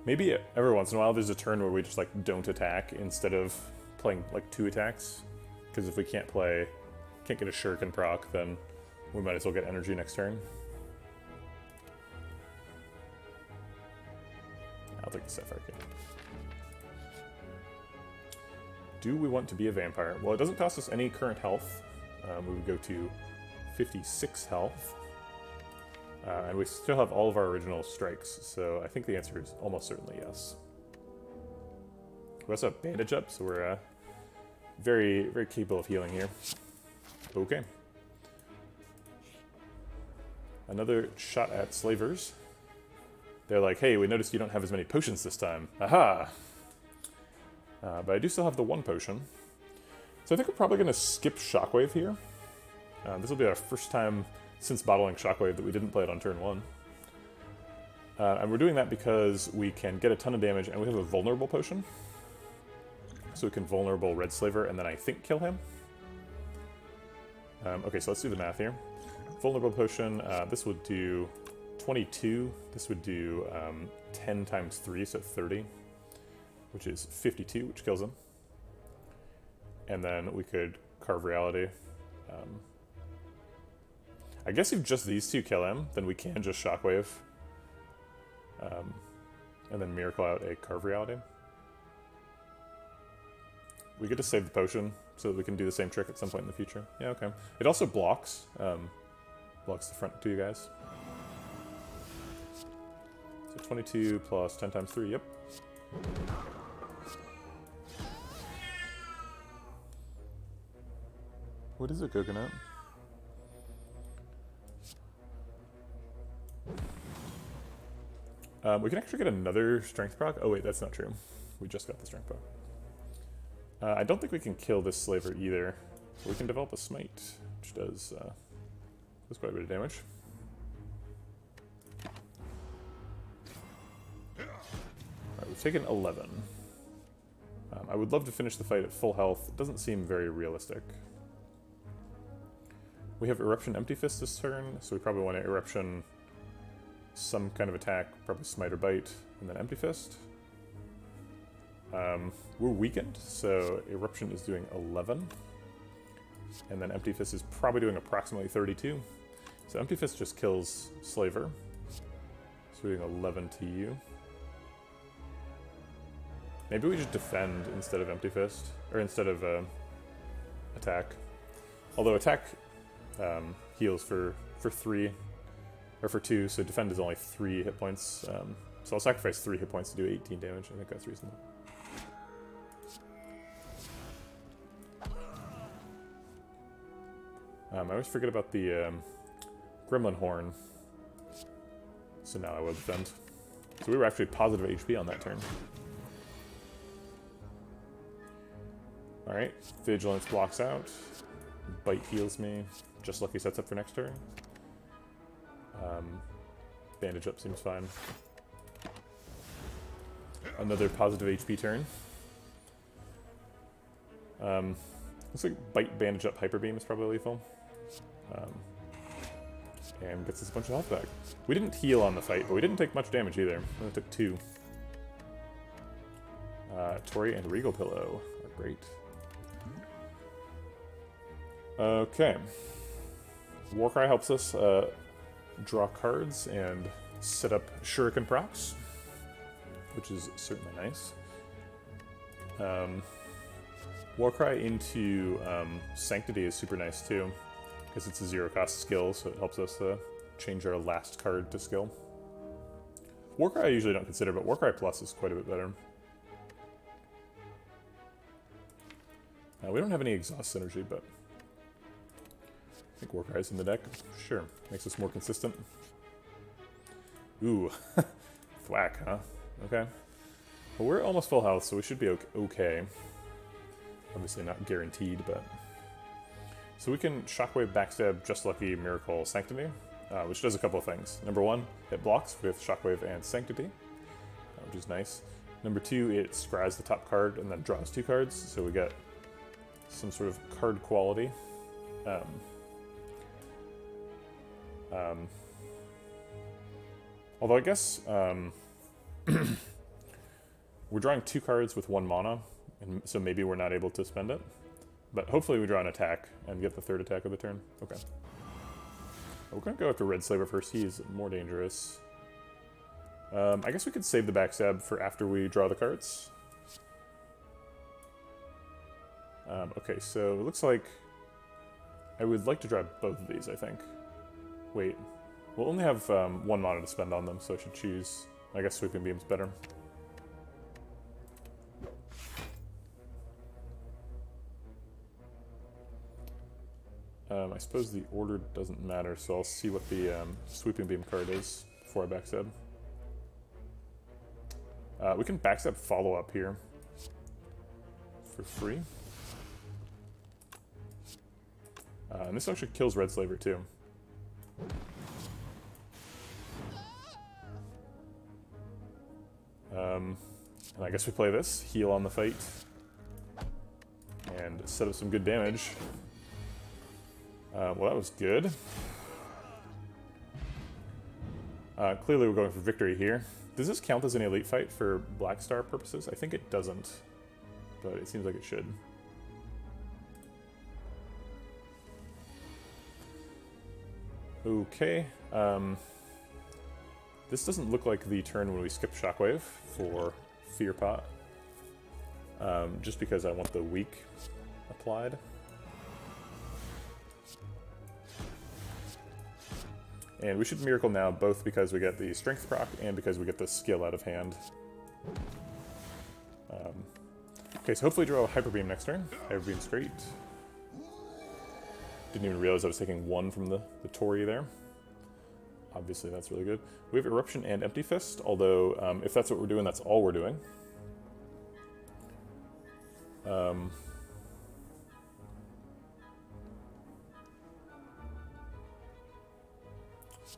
Maybe every once in a while there's a turn where we just like don't attack instead of playing like 2 attacks. Because if we can't get a Shuriken proc, then we might as well get energy next turn. I'll take the Sapphire Key. Do we want to be a vampire? Well, it doesn't cost us any current health. We would go to 56 health. And we still have all of our original strikes, so I think the answer is almost certainly yes. We also have bandage up, so we're very, very capable of healing here. Okay. Another shot at slavers. They're like, hey, we noticed you don't have as many potions this time. Aha! But I do still have the 1 potion. So I think we're probably going to skip Shockwave here. This will be our first time since bottling Shockwave that we didn't play it on turn 1. And we're doing that because we can get a ton of damage and we have a vulnerable potion. So we can vulnerable Red Slaver and then I think kill him. Okay, so let's do the math here. Vulnerable potion, this would do 22. This would do 10 times 3, so 30. Which is 52, which kills him. And then we could Carve Reality. I guess if just these 2 kill him, then we can just Shockwave. And then Miracle out a Carve Reality. We get to save the potion so that we can do the same trick at some point in the future. Yeah, okay. It also blocks. Blocks the front 2 guys. So 22 plus 10 times 3, yep. What is it, Coconut? We can actually get another strength proc. Oh wait, that's not true. We just got the strength proc. I don't think we can kill this slaver either. We can develop a smite, which does quite a bit of damage. Alright, we've taken 11. I would love to finish the fight at full health. It doesn't seem very realistic. We have Eruption Empty Fist this turn, so we probably want to Eruption some kind of attack, probably Smite or Bite, and then Empty Fist. We're weakened, so Eruption is doing 11. And then Empty Fist is probably doing approximately 32. So Empty Fist just kills Slaver. So we're doing 11 to you. Maybe we just defend instead of Empty Fist, or instead of attack. Although attack heals for 3, or for 2, so defend is only 3 hit points. So I'll sacrifice 3 hit points to do 18 damage. I think that's reasonable. I always forget about the Gremlin Horn. So now I will defend. So we were actually positive HP on that turn. Alright, Vigilance blocks out. Bite heals me. Just Lucky sets up for next turn. Bandage up seems fine. Another positive HP turn. Looks like Bite, Bandage Up, Hyper Beam is probably lethal. And gets us a bunch of health back. We didn't heal on the fight, but we didn't take much damage either. We only took 2. Tori and Regal Pillow are great. Okay. Warcry helps us draw cards and set up Shuriken procs, which is certainly nice. Warcry into Sanctity is super nice too, because it's a 0-cost skill, so it helps us change our last card to skill. Warcry I usually don't consider, but Warcry Plus is quite a bit better. We don't have any exhaust synergy, but I think Warcry's in the deck. Sure, makes us more consistent. Ooh, thwack, huh? Okay. Well, we're almost full health, so we should be okay. Obviously not guaranteed, but... So we can Shockwave, Backstab, Just Lucky, Miracle, Sanctity, which does a couple of things. Number 1, it blocks with Shockwave and Sanctity, which is nice. Number 2, it scries the top card and then draws 2 cards, so we get some sort of card quality. Although I guess we're drawing 2 cards with 1 mana, and so maybe we're not able to spend it. But hopefully we draw an attack and get the 3rd attack of the turn. Okay. We're going to go after Red Slaver first. He's more dangerous. I guess we could save the backstab for after we draw the cards. Okay, so it looks like I would like to draw both of these, I think. Wait. We'll only have 1 mana to spend on them, so I should choose... I guess Sweeping Beam's better. I suppose the order doesn't matter, so I'll see what the Sweeping Beam card is before I backstab. We can backstab Follow Up here for free. And this actually kills Red Slaver too. And I guess we play this, heal on the fight, and set up some good damage. Well, that was good. Clearly we're going for victory here. Does this count as an elite fight for Black Star purposes? I think it doesn't, but it seems like it should. Okay. This doesn't look like the turn when we skip Shockwave for Fear Pot. Just because I want the weak applied. And we should Miracle now, both because we get the Strength proc and because we get the skill out of hand. Okay, so hopefully draw a Hyper Beam next turn. Hyper Beam's great. Didn't even realize I was taking 1 from the Tori there. Obviously that's really good. We have Eruption and Empty Fist, although if that's what we're doing, that's all we're doing.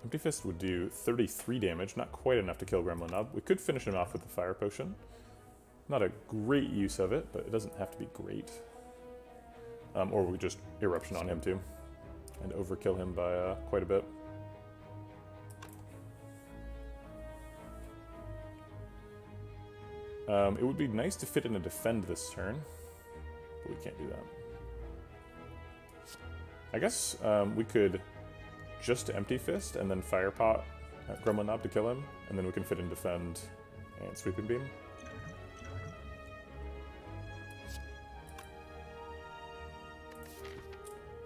Empty Fist would do 33 damage, not quite enough to kill Gremlin Knob. We could finish him off with the Fire Potion. Not a great use of it, but it doesn't have to be great. Or we just Eruption on him too, and overkill him by quite a bit. It would be nice to fit in a Defend this turn, but we can't do that. I guess we could just Empty Fist and then Fire Pot at Gremlin Knob to kill him, and then we can fit in Defend and Sweeping Beam.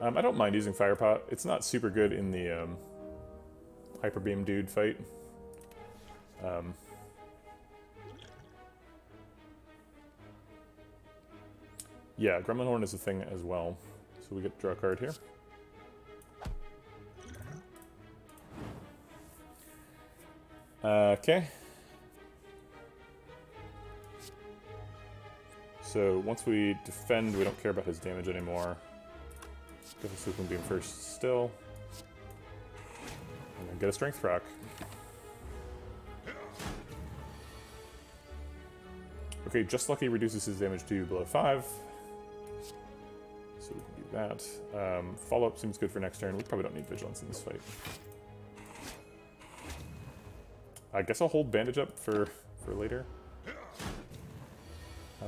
I don't mind using Fire Pot. It's not super good in the Hyper Beam dude fight. Yeah, Gremlin Horn is a thing as well. So we get to draw a card here. Okay. So once we defend, we don't care about his damage anymore. Get the Sweeping Beam first still. And then get a Strength proc. Okay, Just Lucky reduces his damage to below 5. So we can do that. Follow-up seems good for next turn. We probably don't need Vigilance in this fight. I guess I'll hold Bandage up for later.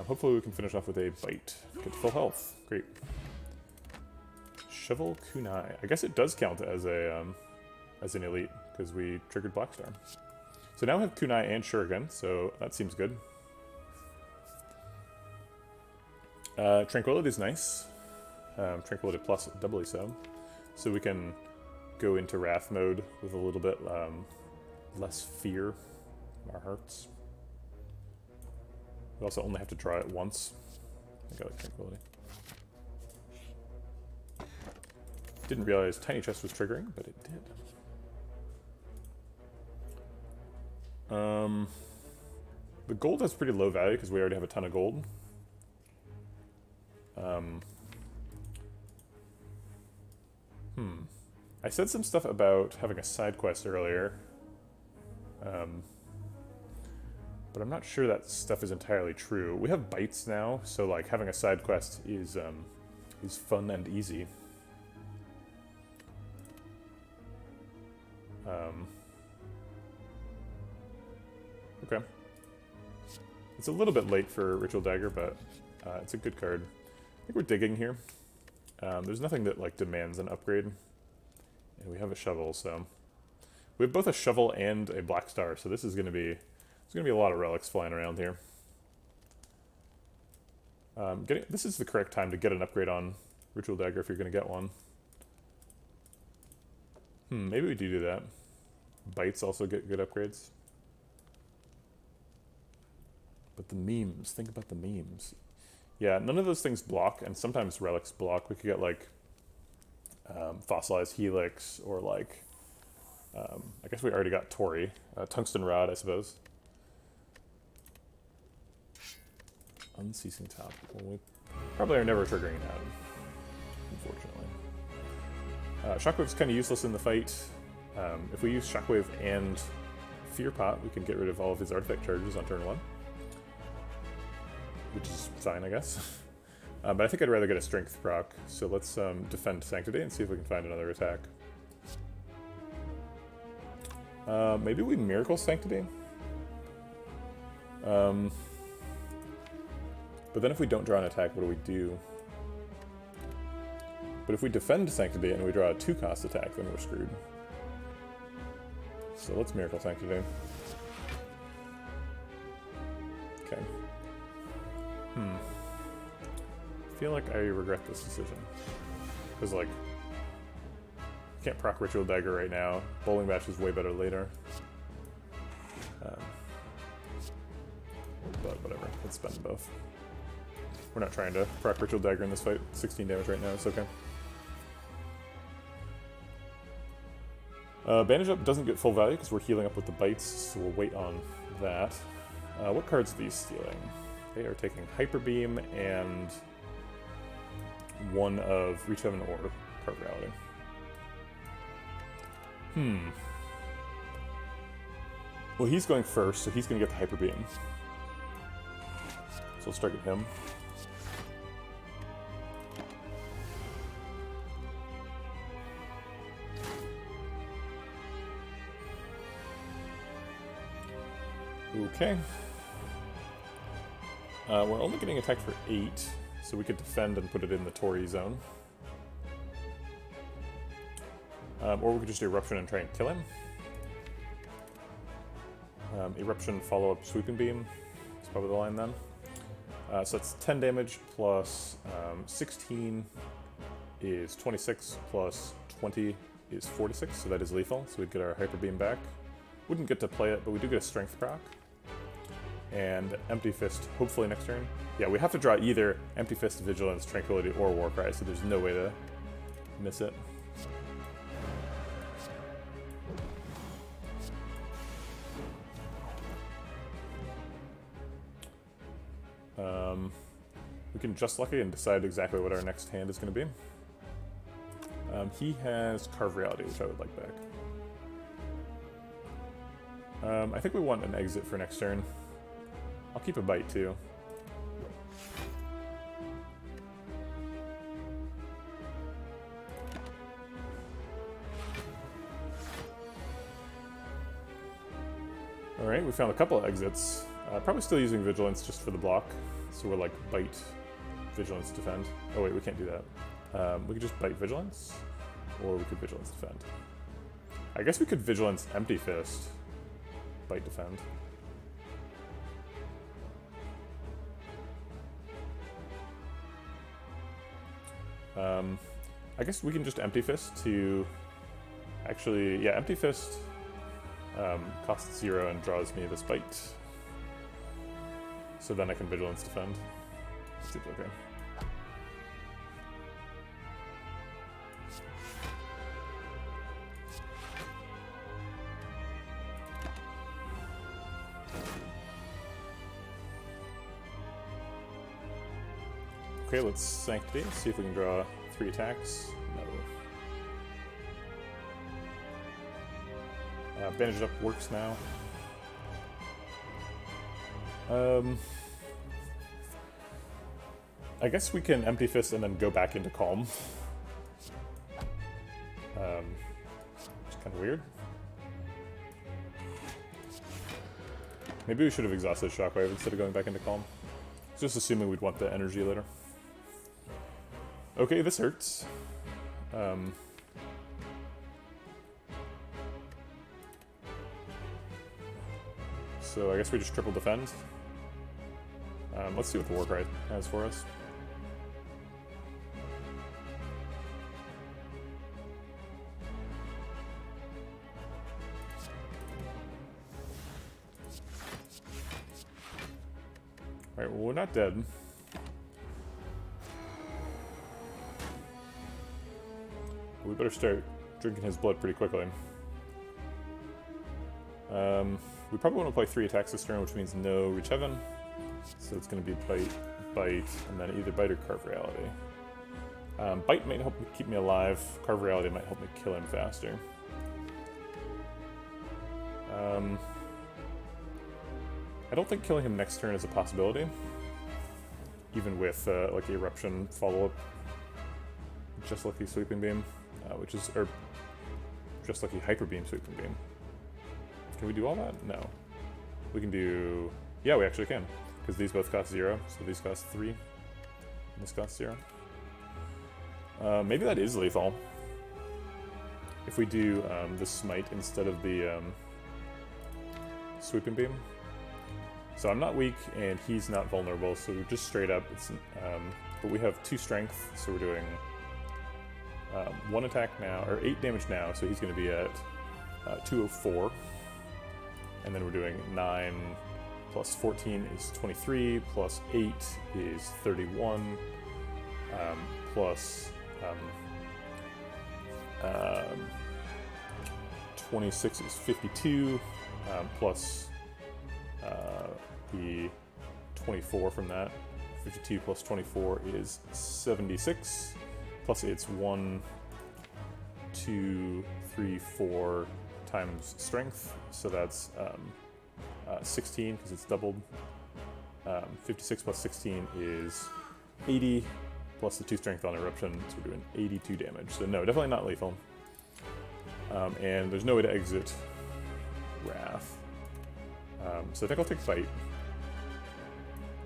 Hopefully we can finish off with a Bite. Get full health. Great. Shovel Kunai. I guess it does count as an elite, because we triggered Blackstar. So now we have Kunai and Shuriken, so that seems good. Tranquility is nice. Tranquility plus doubly so. So we can go into Wrath mode with a little bit less fear in our hearts. We also only have to draw it once. I think I like Tranquility. Didn't realize Tiny Chest was triggering, but it did. The gold has pretty low value because we already have a ton of gold. I said some stuff about having a side quest earlier, but I'm not sure that stuff is entirely true. We have bites now, so like having a side quest is fun and easy. Okay. It's a little bit late for Ritual Dagger, but it's a good card. I think we're digging here. There's nothing that like demands an upgrade. And we have a shovel, so we have both a shovel and a black star, so this is gonna be a lot of relics flying around here. This is the correct time to get an upgrade on Ritual Dagger if you're gonna get one. Maybe we do that. Bites also get good upgrades. But the memes, think about the memes. Yeah, none of those things block, and sometimes relics block. We could get like Fossilized Helix, or like, I guess we already got Tori. Tungsten Rod, I suppose. Unceasing Top. Well, we probably are never triggering that, unfortunately. Shockwave's kind of useless in the fight. If we use Shockwave and Fear Pot, we can get rid of all of his artifact charges on turn 1. Which is fine, I guess. But I think I'd rather get a Strength proc, so let's defend Sanctity and see if we can find another attack. Maybe we Miracle Sanctity? But then if we don't draw an attack, what do we do? But if we defend Sanctity and we draw a 2-cost attack, then we're screwed. So let's Miracle Sanctity. Okay. I feel like I regret this decision. Because, like, you can't proc Ritual Dagger right now. Bowling Bash is way better later. But whatever, let's spend both. We're not trying to proc Ritual Dagger in this fight. 16 damage right now, it's okay. Bandage Up doesn't get full value because we're healing up with the bites, so we'll wait on that. What cards are these stealing? They are taking Hyper Beam and one of Reach Heaven or Card Reality. Well, he's going first, so he's going to get the Hyper Beam. So let's target him. Okay. We're only getting attacked for 8, so we could defend and put it in the Tori zone. Or we could just Eruption and try and kill him. Eruption, follow-up, Sweeping Beam. That's probably the line then. So that's 10 damage plus 16 is 26 plus 20 is 46, so that is lethal. So we'd get our Hyper Beam back. Wouldn't get to play it, but we do get a Strength proc. And Empty Fist, hopefully next turn. Yeah, we have to draw either Empty Fist, Vigilance, Tranquility, or Warcry, so there's no way to miss it. We can Just Lucky and decide exactly what our next hand is going to be. He has Carve Reality, which I would like back. I think we want an exit for next turn. I'll keep a bite too. Alright, we found a couple of exits. Probably still using Vigilance just for the block. So we're like bite, Vigilance, defend. Oh wait, we can't do that. We could just bite Vigilance, or we could Vigilance, defend. I guess we could Vigilance, empty fist, bite, defend. I guess we can just empty fist to actually, yeah, empty fist costs 0 and draws me this bite. So then I can Vigilance defend. Seems okay. Okay, let's Sanctity, see if we can draw 3 attacks. No. Bandage Up works now. I guess we can Empty Fist and then go back into Calm. It's kind of weird. Maybe we should have exhausted Shockwave instead of going back into Calm. Just assuming we'd want the energy later. Okay, this hurts. So I guess we just triple defend. Let's see what the Warcry has for us. Alright, well, we're not dead. We better start drinking his blood pretty quickly. We probably want to play 3 attacks this turn, which means no Reach Heaven. So it's going to be Bite, and then either Bite or Carve Reality. Bite might help keep me alive. Carve Reality might help me kill him faster. I don't think killing him next turn is a possibility. Even with like Eruption follow-up. Just Lucky Sweeping Beam, which is, or Just Lucky Hyper Beam Sweeping Beam. Can we do all that? No. We can do, yeah, we actually can. Because these both cost 0, so these cost 3. And this costs 0. Maybe that is lethal. If we do the Smite instead of the Sweeping Beam. So I'm not weak, and he's not vulnerable, so we're just straight up. It's, but we have 2 strength, so we're doing 1 attack now, or 8 damage now, so he's going to be at 204. And then we're doing 9 plus 14 is 23, plus 8 is 31, plus 26 is 52, plus the 24 from that. 52 plus 24 is 76, plus it's 1, 2, 3, 4 times strength, so that's 16 because it's doubled. 56 plus 16 is 80, plus the 2 strength on Eruption, so we're doing 82 damage. So no, definitely not lethal. And there's no way to exit Wrath. So I think I'll take Bite,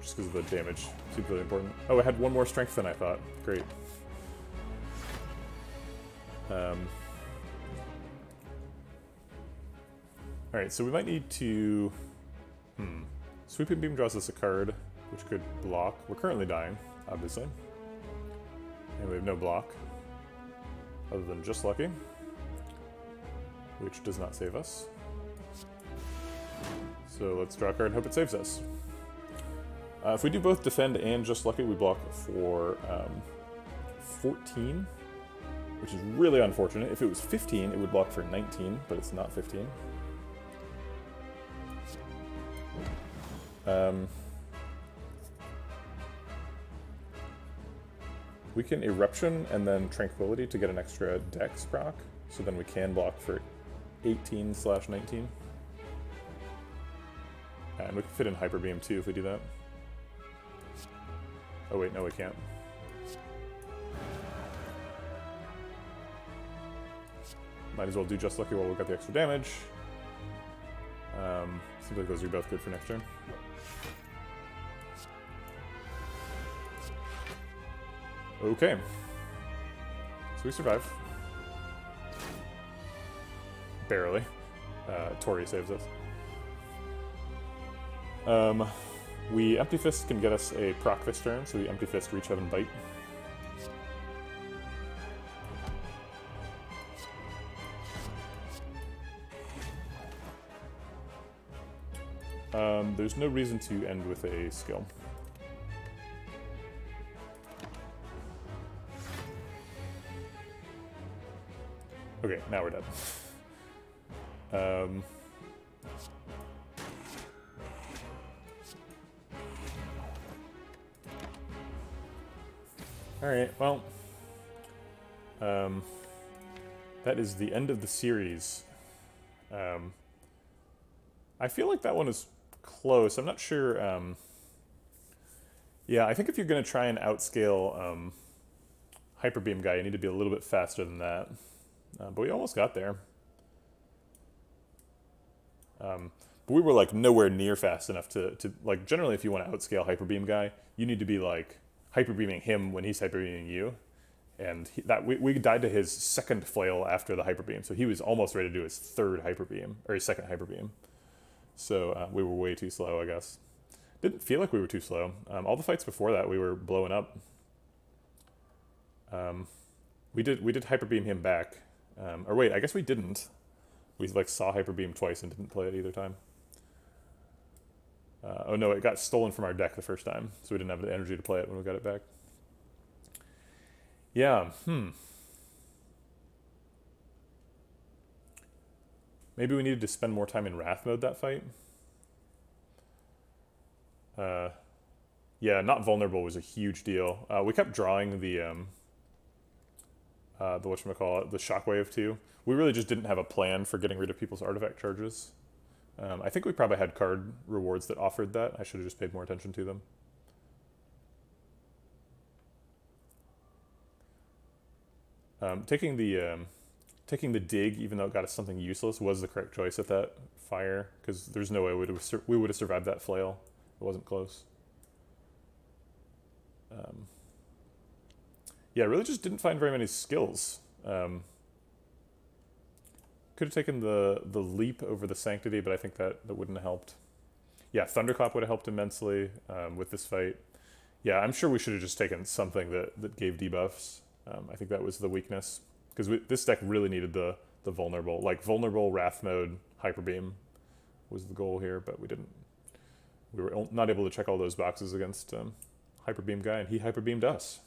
just because of the damage. Seems really important. Oh, I had 1 more strength than I thought. Great. Alright, so we might need to... Sweeping Beam draws us a card, which could block. We're currently dying, obviously. And we have no block, other than Just Lucky, which does not save us. So let's draw a card and hope it saves us. If we do both Defend and Just Lucky, we block for 14, which is really unfortunate. If it was 15, it would block for 19, but it's not 15. We can Eruption and then Tranquility to get an extra Dex proc, so then we can block for 18/19. And we can fit in Hyper Beam too if we do that. Oh wait, no we can't. Might as well do Just Lucky while we got the extra damage. Seems like those are both good for next turn. Okay. So we survive. Barely. Tori saves us. We Empty Fist can get us a proc this turn, so we Empty Fist, Reach, Heaven, Bite. There's no reason to end with a skill. Okay, now we're dead. Alright, well, that is the end of the series. I feel like that one is close. I'm not sure. Yeah, I think if you're going to try and outscale Hyper Beam guy, you need to be a little bit faster than that. But we almost got there. But we were like nowhere near fast enough to like, generally if you want to outscale Hyper Beam guy, you need to be like Hyper Beaming him when he's Hyper Beaming you. And we died to his second flail after the Hyper Beam, so he was almost ready to do his third Hyper Beam, or his second Hyper Beam. So we were way too slow, I guess. Didn't feel like we were too slow. All the fights before that, we were blowing up. We did Hyper Beam him back. Or wait, I guess we didn't. We like saw Hyper Beam twice and didn't play it either time. Oh no, it got stolen from our deck the first time, so we didn't have the energy to play it when we got it back. Yeah, Maybe we needed to spend more time in Wrath mode that fight. Yeah, not vulnerable was a huge deal. We kept drawing the whatchamacallit, the Shockwave too. We really just didn't have a plan for getting rid of people's artifact charges. I think we probably had card rewards that offered that. I should have just paid more attention to them. Taking the dig, even though it got us something useless, was the correct choice at that fire, because there's no way we would have survived that flail. It wasn't close. Yeah, really just didn't find very many skills. Could have taken the leap over the sanctity, but I think that wouldn't have helped. Yeah, Thunderclap would have helped immensely with this fight. Yeah, I'm sure we should have just taken something that gave debuffs. I think that was the weakness, because this deck really needed the vulnerable. Like, vulnerable, Wrath mode, Hyper Beam was the goal here, but we didn't. We were not able to check all those boxes against Hyper Beam guy, and he Hyper Beamed us.